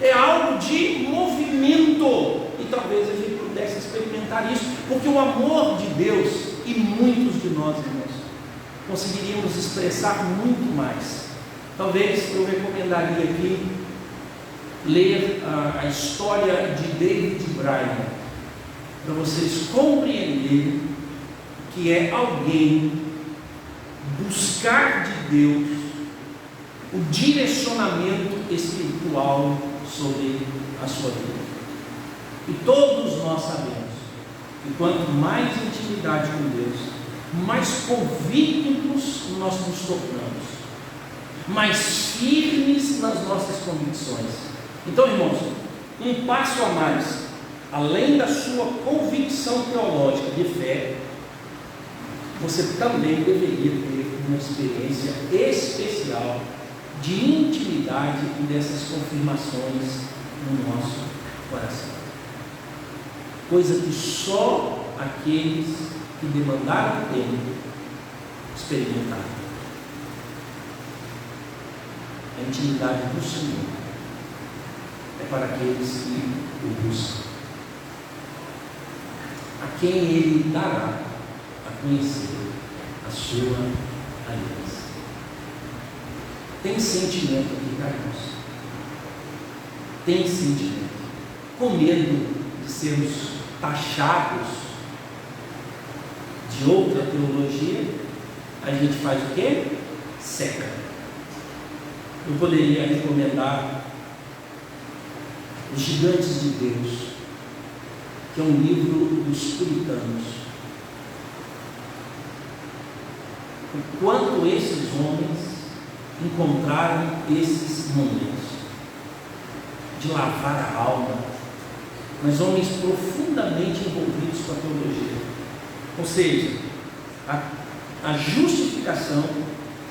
é algo de movimento. E talvez a gente pudesse experimentar isso, porque o amor de Deus, e muitos de nós, irmãos, conseguiríamos expressar muito mais. Talvez eu recomendaria aqui ler a história de David Brainerd, para vocês compreenderem que é alguém buscar de Deus o direcionamento espiritual sobre a sua vida. E todos nós sabemos que quanto mais intimidade com Deus, mais convictos nós nos tornamos, mais firmes nas nossas convicções. Então, irmãos, um passo a mais, além da sua convicção teológica de fé, você também deveria ter uma experiência especial de intimidade e dessas confirmações no nosso coração. Coisa que só aqueles que demandaram tempo experimentaram. A intimidade do Senhor é para aqueles que o buscam, a quem Ele dará a conhecer a sua aliança. Tem sentimento aqui, Carlos? Tem sentimento. Com medo de sermos taxados de outra teologia, a gente faz o quê? Seca. Eu poderia recomendar Os Gigantes de Deus, que é um livro dos puritanos. O quanto esses homens encontraram esses momentos de lavar a alma, mas homens profundamente envolvidos com a teologia. Ou seja, a justificação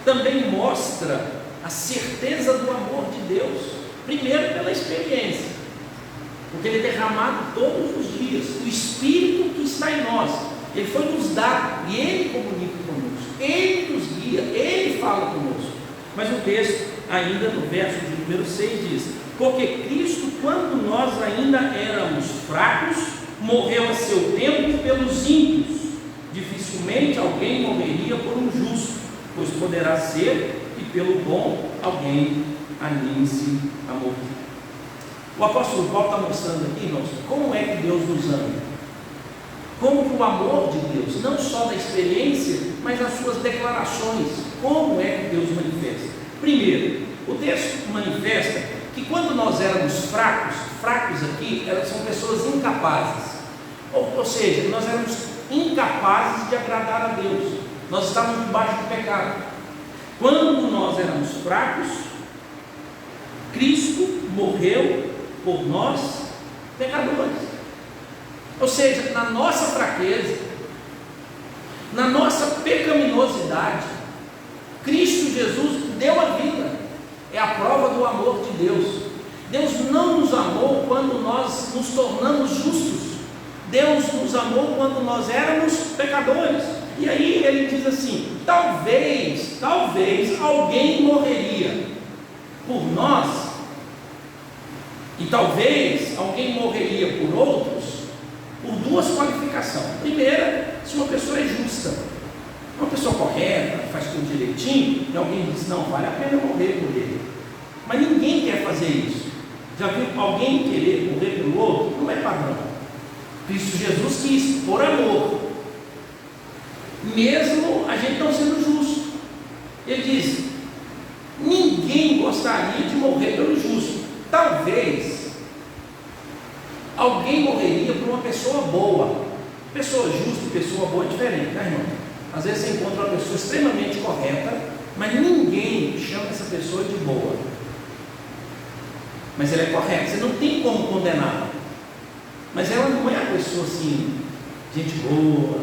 também mostra a certeza do amor de Deus, primeiro pela experiência, porque Ele é derramado todos os dias, o Espírito que está em nós, Ele foi nos dado, e Ele comunica conosco, Ele nos guia, Ele fala conosco. Mas o texto, ainda no verso de número 6, diz: porque Cristo, quando nós ainda éramos fracos, morreu a seu tempo pelos ímpios. Dificilmente alguém morreria por um justo, pois poderá ser que pelo bom alguém anime-se a morrer. O apóstolo Paulo está mostrando aqui, irmãos, como é que Deus nos ama, como que o amor de Deus, não só da experiência, mas nas suas declarações, como é que Deus manifesta. Primeiro, o texto manifesta que quando nós éramos fracos aqui, são pessoas incapazes, ou seja, nós éramos incapazes de agradar a Deus, nós estávamos debaixo do pecado. Quando nós éramos fracos, Cristo morreu por nós, pecadores. Ou seja, na nossa fraqueza, na nossa pecaminosidade, Cristo Jesus deu a vida. É a prova do amor de Deus. Deus não nos amou quando nós nos tornamos justos. Deus nos amou quando nós éramos pecadores. E aí ele diz assim: talvez alguém morreria por nós, e talvez alguém morreria por outros, por duas qualificações. Primeira, se uma pessoa é justa, uma pessoa correta, faz tudo direitinho, e alguém diz: não, vale a pena morrer por ele. Mas ninguém quer fazer isso. Já viu alguém querer morrer pelo outro? Não é padrão. Cristo Jesus quis, por amor, mesmo a gente não sendo justo. Ele diz: ninguém gostaria de morrer pelo justo. Talvez alguém morreria por uma pessoa boa. Pessoa justa e pessoa boa é diferente, tá, irmão? Às vezes você encontra uma pessoa extremamente correta, mas ninguém chama essa pessoa de boa. Mas ela é correta, você não tem como condená-la. Mas ela não é a pessoa assim, gente boa,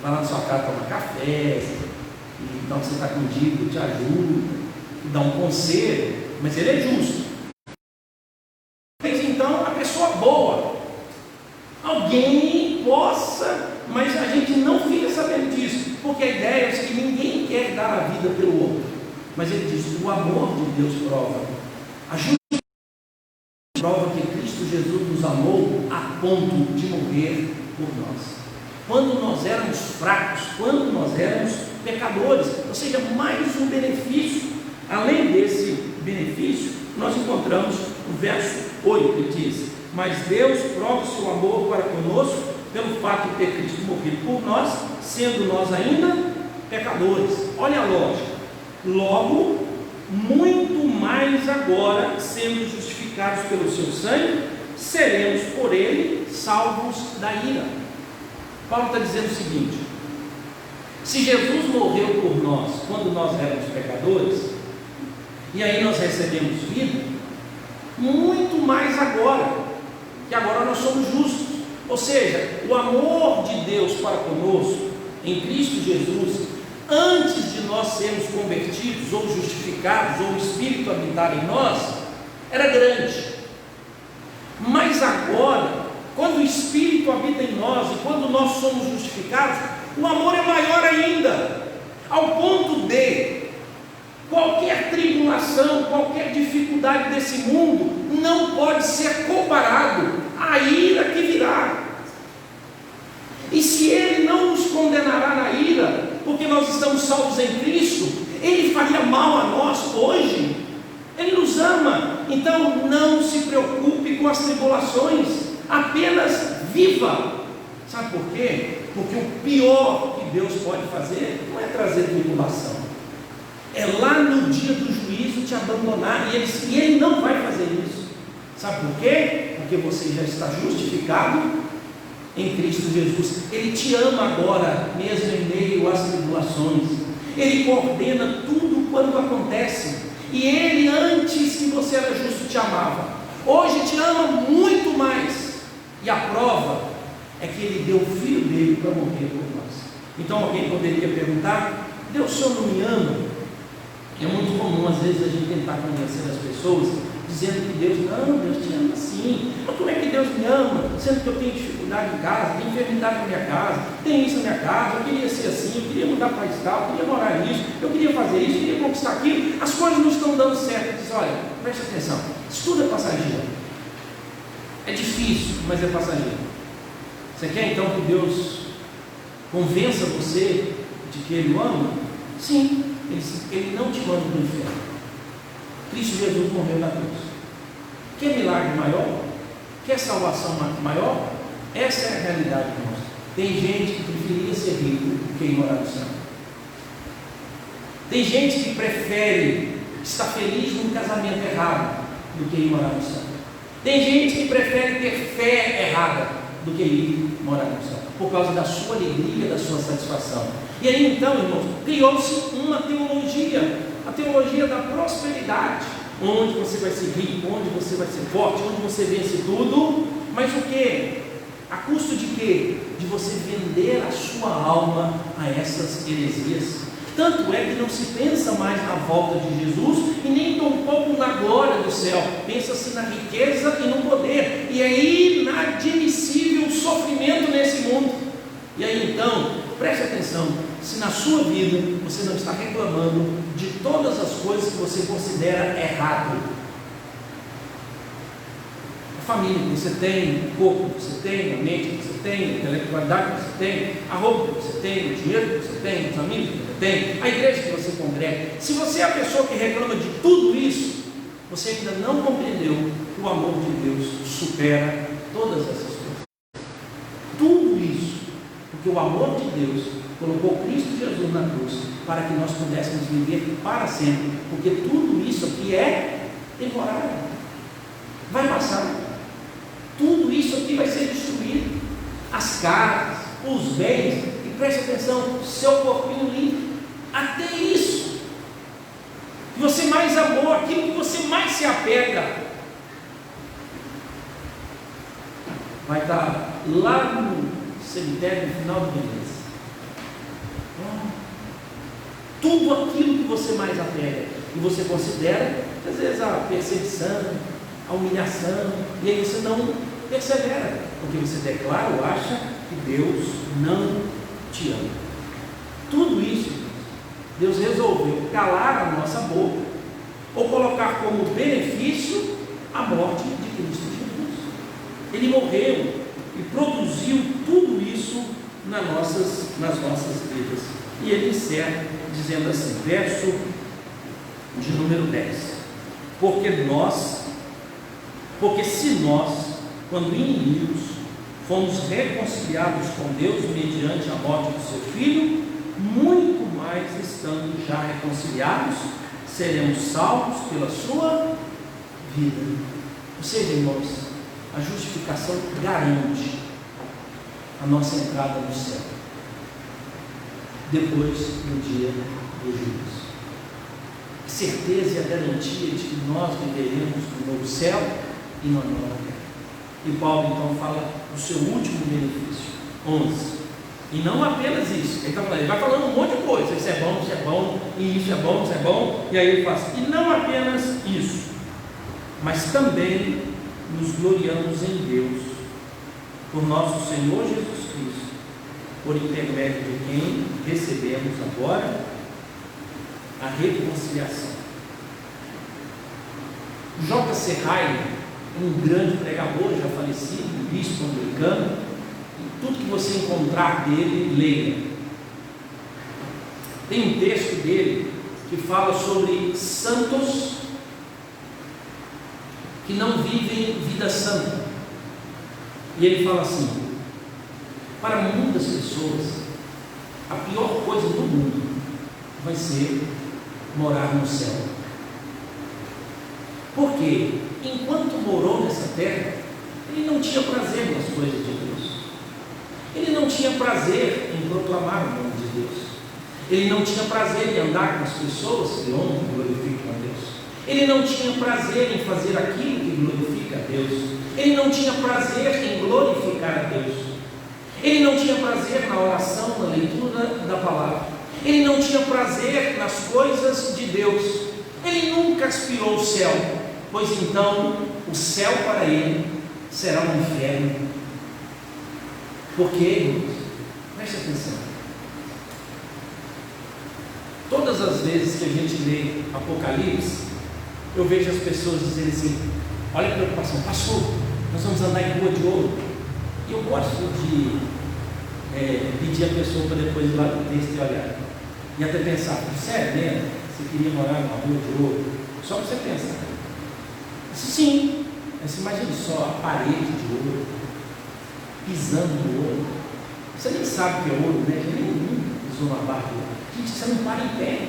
vai lá na sua casa tomar café, e então você está com dívida, te ajuda, e dá um conselho, mas ele é justo. Então, a pessoa boa, alguém possa, mas a gente não fica sabendo disso, porque a ideia é que ninguém quer dar a vida pelo outro. Mas ele diz: o amor de Deus prova a justiça. prova que Cristo Jesus nos amou a ponto de morrer por nós. Quando nós éramos fracos, quando nós éramos pecadores, ou seja, mais um benefício. Além desse benefício, nós encontramos no verso 8, que diz: mas Deus prova o seu amor para conosco pelo fato de ter Cristo morrido por nós, sendo nós ainda pecadores. Olha a lógica. Logo, muito mais agora, sendo justificados pelo seu sangue, seremos por ele salvos da ira. Paulo está dizendo o seguinte: se Jesus morreu por nós quando nós éramos pecadores, e aí nós recebemos vida, muito mais agora, que agora nós somos justos. Ou seja, o amor de Deus para conosco em Cristo Jesus, antes de nós sermos convertidos ou justificados, ou o Espírito habitar em nós, era grande. Mas agora, quando o Espírito habita em nós e quando nós somos justificados, o amor é maior ainda, ao ponto de qualquer tribulação, qualquer dificuldade desse mundo não pode ser comparado à ira que virá. E se Ele não nos condenará na ira, porque nós estamos salvos em Cristo, Ele faria mal a nós hoje? Ele nos ama. Então não se preocupe com as tribulações, apenas viva. Sabe por quê? Porque o pior que Deus pode fazer não é trazer tribulação, é lá no dia do juízo te abandonar, e Ele não vai fazer isso. Sabe por quê? Porque você já está justificado em Cristo Jesus. Ele te ama agora, mesmo em meio às tribulações. Ele coordena tudo quando acontece. E Ele, antes que você era justo, te amava. Hoje te ama muito mais. E a prova é que Ele deu o Filho dele para morrer por nós. Então alguém poderia perguntar: Deus só não me ama? É muito comum às vezes a gente tentar convencer as pessoas dizendo que Deus te ama sim. Mas como é que Deus me ama? Sendo que eu tenho dificuldade em casa, tenho enfermidade na minha casa, tenho isso na minha casa, eu queria ser assim, eu queria mudar para tal, eu queria morar nisso, eu queria fazer isso, eu queria conquistar aquilo, as coisas não estão dando certo. Diz: olha, preste atenção, isso tudo é passageiro. É difícil, mas é passageiro. Você quer então que Deus convença você de que Ele o ama? Sim, Ele não te manda para o inferno. Cristo Jesus morreu na cruz. Quer milagre maior? Quer salvação maior? Essa é a realidade nossa. Tem gente que preferia ser rico do que ir morar no céu. Tem gente que prefere estar feliz num casamento errado do que ir morar no céu. Tem gente que prefere ter fé errada do que ir morar no céu, por causa da sua alegria, da sua satisfação. E aí então, irmãos, criou-se uma teologia, a teologia da prosperidade, onde você vai ser rico, onde você vai ser forte, onde você vence tudo. Mas o que? A custo de quê? De você vender a sua alma a essas heresias. Tanto é que não se pensa mais na volta de Jesus e nem tampouco na glória do céu. Pensa-se na riqueza e no poder, e é inadmissível o sofrimento nesse mundo. E aí então, preste atenção, se na sua vida você não está reclamando de todas as coisas que você considera errado, a família que você tem, o corpo que você tem, a mente que você tem, a intelectualidade que você tem, a roupa que você tem, o dinheiro que você tem, os amigos que você tem, a igreja que você congrega, se você é a pessoa que reclama de tudo isso, você ainda não compreendeu que o amor de Deus supera todas essas coisas. Tudo isso, porque o amor de Deus colocou Cristo Jesus na cruz para que nós pudéssemos viver para sempre, porque tudo isso aqui é temporário, vai passar. Tudo isso aqui vai ser destruído, as casas, os bens, e preste atenção, seu corpinho limpo, até isso que você mais amou, aquilo que você mais se apega, vai estar lá no cemitério no final do mês. Tudo aquilo que você mais apega, e você considera, às vezes, a perseguição, a humilhação, e aí você não persevera, porque você declara ou acha que Deus não te ama. Tudo isso, Deus resolveu calar a nossa boca, ou colocar como benefício a morte de Cristo Ele morreu e produziu tudo isso nas nossas vidas. E ele encerra dizendo assim, verso de número 10: porque se nós, quando inimigos, fomos reconciliados com Deus mediante a morte do seu Filho, muito mais estando já reconciliados, seremos salvos pela sua vida. Ou seja, irmãos, a justificação garante a nossa entrada no céu, depois do dia do juízo. A certeza e a garantia de que nós viveremos no novo céu e na nova terra. E Paulo então fala do seu último benefício, 11. E não apenas isso, ele vai falando um monte de coisa, isso é bom, e isso é bom, e aí ele fala assim, e não apenas isso, mas também nos gloriamos em Deus, por nosso Senhor Jesus Cristo, por intermédio de quem recebemos agora a reconciliação. J.C. Ryle, um grande pregador, já falecido, bispo anglicano, e tudo que você encontrar dele, leia. Tem um texto dele que fala sobre santos que não vivem vida santa. E ele fala assim: para muitas pessoas, a pior coisa do mundo vai ser morar no céu. Porque enquanto morou nessa terra, ele não tinha prazer nas coisas de Deus. Ele não tinha prazer em proclamar o nome de Deus. Ele não tinha prazer em andar com as pessoas que honram e glorificam a Deus. Ele não tinha prazer em fazer aquilo que glorifica a Deus. Ele não tinha prazer em glorificar a Deus. Ele não tinha prazer na oração, na leitura da palavra. Ele não tinha prazer nas coisas de Deus. Ele nunca aspirou o céu, pois então o céu para ele será um inferno. Porque, irmãos, preste atenção, todas as vezes que a gente lê Apocalipse, eu vejo as pessoas dizendo assim: olha a preocupação, pastor, nós vamos andar em rua de ouro. E eu gosto de pedir a pessoa para depois ir lá no texto e olhar, e até pensar: sério mesmo? Você queria morar numa rua de ouro? Só para você pensar. Sim, mas imagine só a parede de ouro, pisando no ouro. Você nem sabe o que é ouro, né? Nem pisou na barra de ouro. Gente, você não para em pé.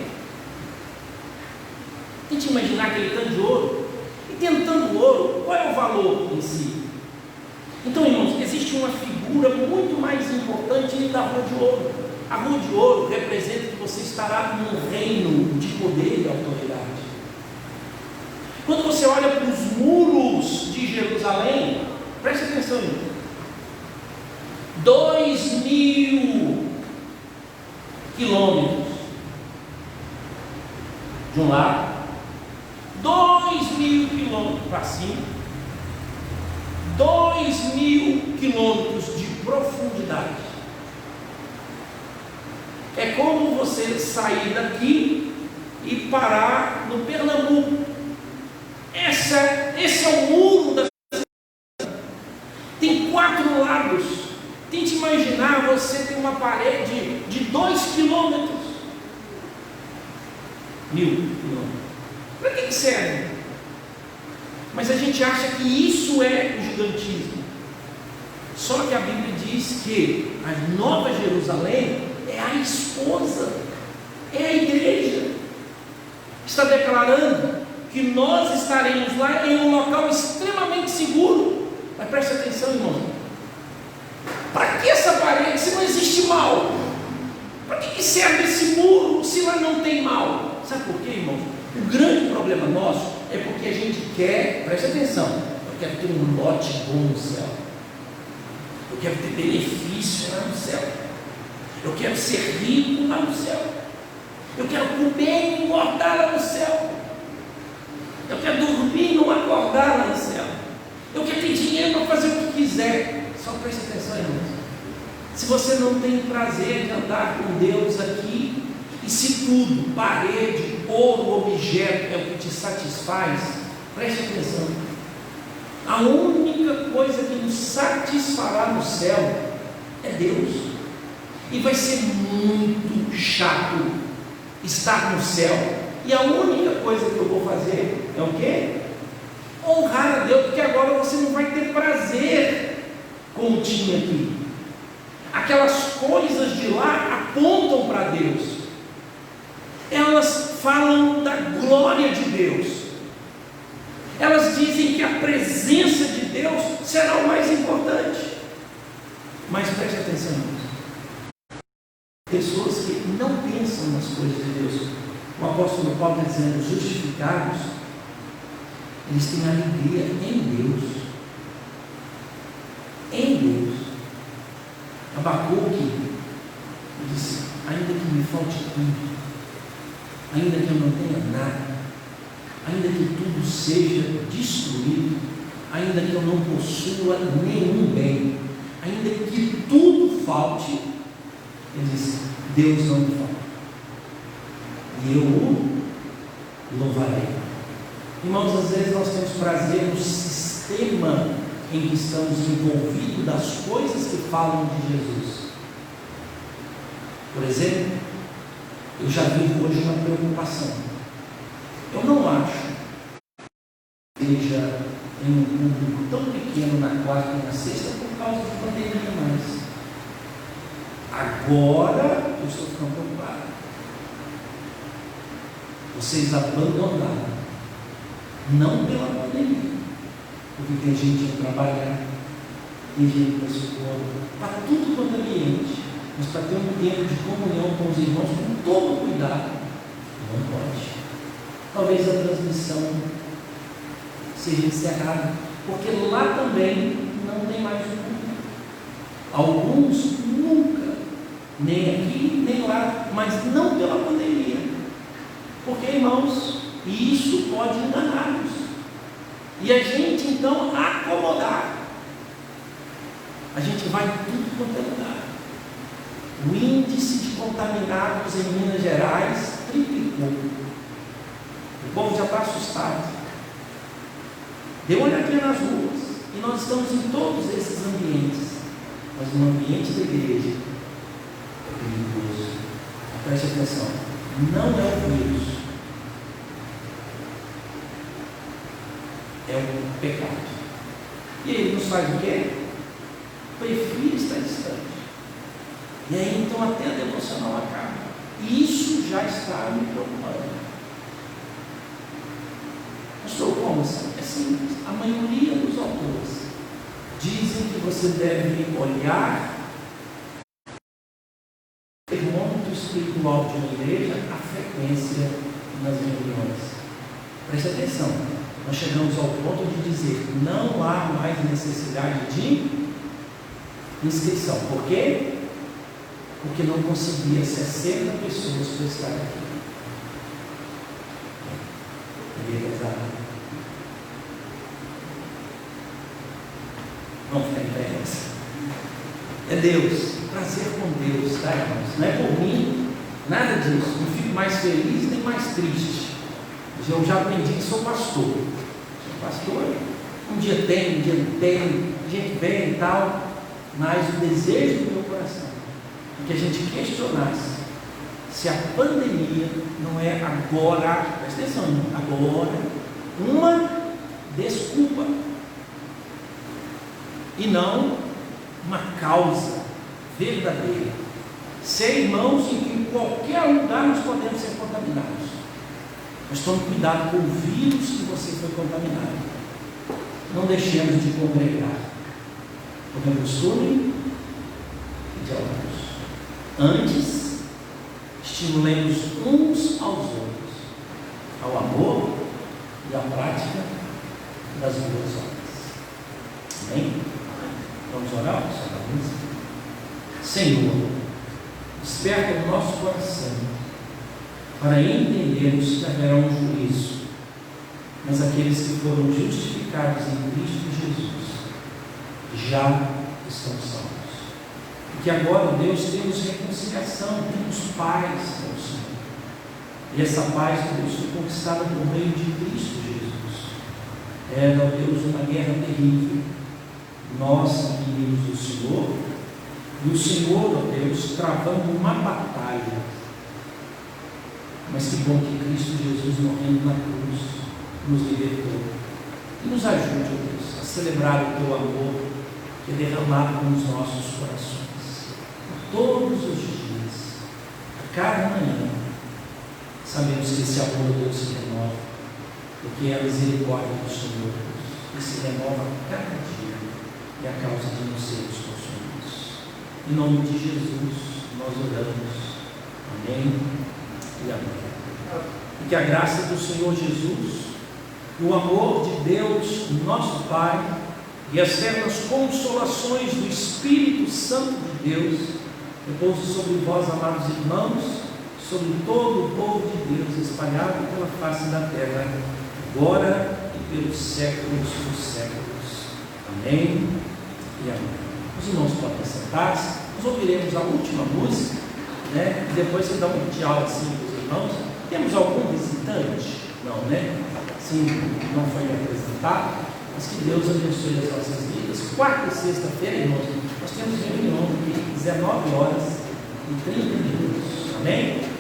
Tente imaginar aquele tanto de ouro. E tentando ouro, qual é o valor em si? Então, irmãos, existe uma figura muito mais importante da rua de ouro. A rua de ouro representa que você estará num reino de poder e autoridade. Quando você olha para os muros de Jerusalém, preste atenção, irmão. 2.000 quilômetros de um lado, 2.000 quilômetros para cima, 2.000 quilômetros de profundidade. É como você sair daqui e parar no Pernambuco. Esse é o muro da cidade. Tem 4 lados. Tente imaginar, você tem uma parede de 2 quilômetros. 1.000 quilômetros. Para que serve? Mas a gente acha que isso é o gigantismo. Só que a Bíblia diz que a Nova Jerusalém é a esposa, é a igreja. Está declarando que nós estaremos lá em um local extremamente seguro. Mas preste atenção, irmão. Para que essa parede se não existe mal? Para que serve esse muro se lá não tem mal? Sabe por quê, irmão? O grande problema nosso é porque a gente quer, preste atenção, eu quero ter um lote bom no céu. Eu quero ter benefício lá no céu. Eu quero ser rico lá no céu. Eu quero comer e engordar lá no céu. Eu quero dormir e não acordar lá no céu. Eu quero ter dinheiro para fazer o que quiser. Só preste atenção, irmãos. Se você não tem prazer de andar com Deus aqui, e se tudo, parede, ouro, objeto, é o que te satisfaz, preste atenção. A única coisa que nos satisfará no céu é Deus. E vai ser muito chato estar no céu, e a única coisa que eu vou fazer é o quê? Honrar a Deus, porque agora você não vai ter prazer como tinha aqui. Aquelas coisas de lá apontam para Deus, elas falam da glória de Deus, elas dizem que a presença de Deus será o mais importante. Mas preste atenção nisso. Pessoas que não pensam nas coisas de Deus, o apóstolo Paulo está dizendo, justificados, eles têm alegria em Deus. Em Deus. Abacuque disse, ainda que me falte tudo, ainda que eu não tenha nada, ainda que tudo seja destruído, ainda que eu não possua nenhum bem, ainda que tudo falte, ele disse, Deus não me falta, e eu o louvarei. Irmãos, às vezes nós temos prazer no sistema em que estamos envolvidos, das coisas que falam de Jesus. Por exemplo, eu já vivo hoje uma preocupação. Eu não acho que esteja em um público tão pequeno na quarta e na sexta por causa de pandemia mais. Agora eu estou ficando preocupado. Vocês abandonaram, não pela pandemia, porque tem gente indo trabalhar, tem gente para socorro, para tudo quanto é ambiente, mas para ter um tempo de comunhão com os irmãos, com todo cuidado, não pode. Talvez a transmissão seja encerrada, porque lá também não tem mais um culto. Alguns nunca, nem aqui, nem lá, mas não pela pandemia. Porque, irmãos, isso pode enganar-nos. E a gente então acomodar. A gente vai tudo quanto é lugar. O índice de contaminados em Minas Gerais triplicou. O povo já está assustado. Dê uma olhadinha nas ruas. E nós estamos em todos esses ambientes. Mas no ambiente da igreja é perigoso. Preste atenção. Não é o vírus. É um pecado. E ele nos faz o quê? Prefiro estar distante. E aí então até a devocional acaba. E isso já está me preocupando. Pastor, como assim? É simples. A maioria dos autores dizem que você deve olhar o termômetro espiritual de uma igreja, a frequência nas reuniões. Preste atenção. Nós chegamos ao ponto de dizer, não há mais necessidade de inscrição. Por quê? Porque não conseguia 60 pessoas para estar aqui. Vamos ficar em pé. É Deus, prazer com Deus, tá, irmãos? Não é por mim, nada disso. Não fico mais feliz nem mais triste. Eu já aprendi que sou pastor. Pastor, um dia tem, um dia não tem, a gente vem e tal, mas o desejo do meu coração é que a gente questionasse se a pandemia não é agora, presta atenção, agora, uma desculpa e não uma causa verdadeira. Ser irmãos em que em qualquer lugar nós podemos ser contaminados. Mas tome cuidado com o vírus que você foi contaminado. Não deixemos de congregar. Porque é costume de alguns. Antes, estimulemos uns aos outros ao amor e à prática das boas obras. Amém? Vamos orar, pessoal? Senhor, desperta o nosso coração para entendermos que haverá um juízo, mas aqueles que foram justificados em Cristo Jesus já estão salvos. E que agora, Deus, temos reconciliação, temos paz com o Senhor. E essa paz, Deus, foi conquistada por meio de Cristo Jesus. Era, ó Deus, uma guerra terrível, nós, inimigos do Senhor, e o Senhor, ó Deus, travando uma batalha. Mas que bom que Cristo Jesus, morrendo na cruz, nos libertou. E nos ajude, ó Deus, a celebrar o teu amor que é derramado nos nossos corações. Por todos os dias, a cada manhã, sabemos que esse amor, ó Deus, se renova, porque é a misericórdia do Senhor, que se renova a cada dia, e a causa de não sermos consumidos. Em nome de Jesus, nós oramos. Amém e amém. E que a graça do Senhor Jesus, o amor de Deus, nosso Pai, e as eternas consolações do Espírito Santo de Deus, repouse sobre vós, amados irmãos, sobre todo o povo de Deus, espalhado pela face da terra, agora e pelos séculos dos séculos. Amém e amém. Os irmãos podem sentar-se. Nós ouviremos a última música, né? E depois você dá um tchau assim para os irmãos. Temos algum visitante? Não, né? Sim, não foi apresentado, mas que Deus abençoe as nossas vidas. Quarta e sexta-feira, irmãos, nós temos reunião aqui, 19 horas e 30 minutos. Amém?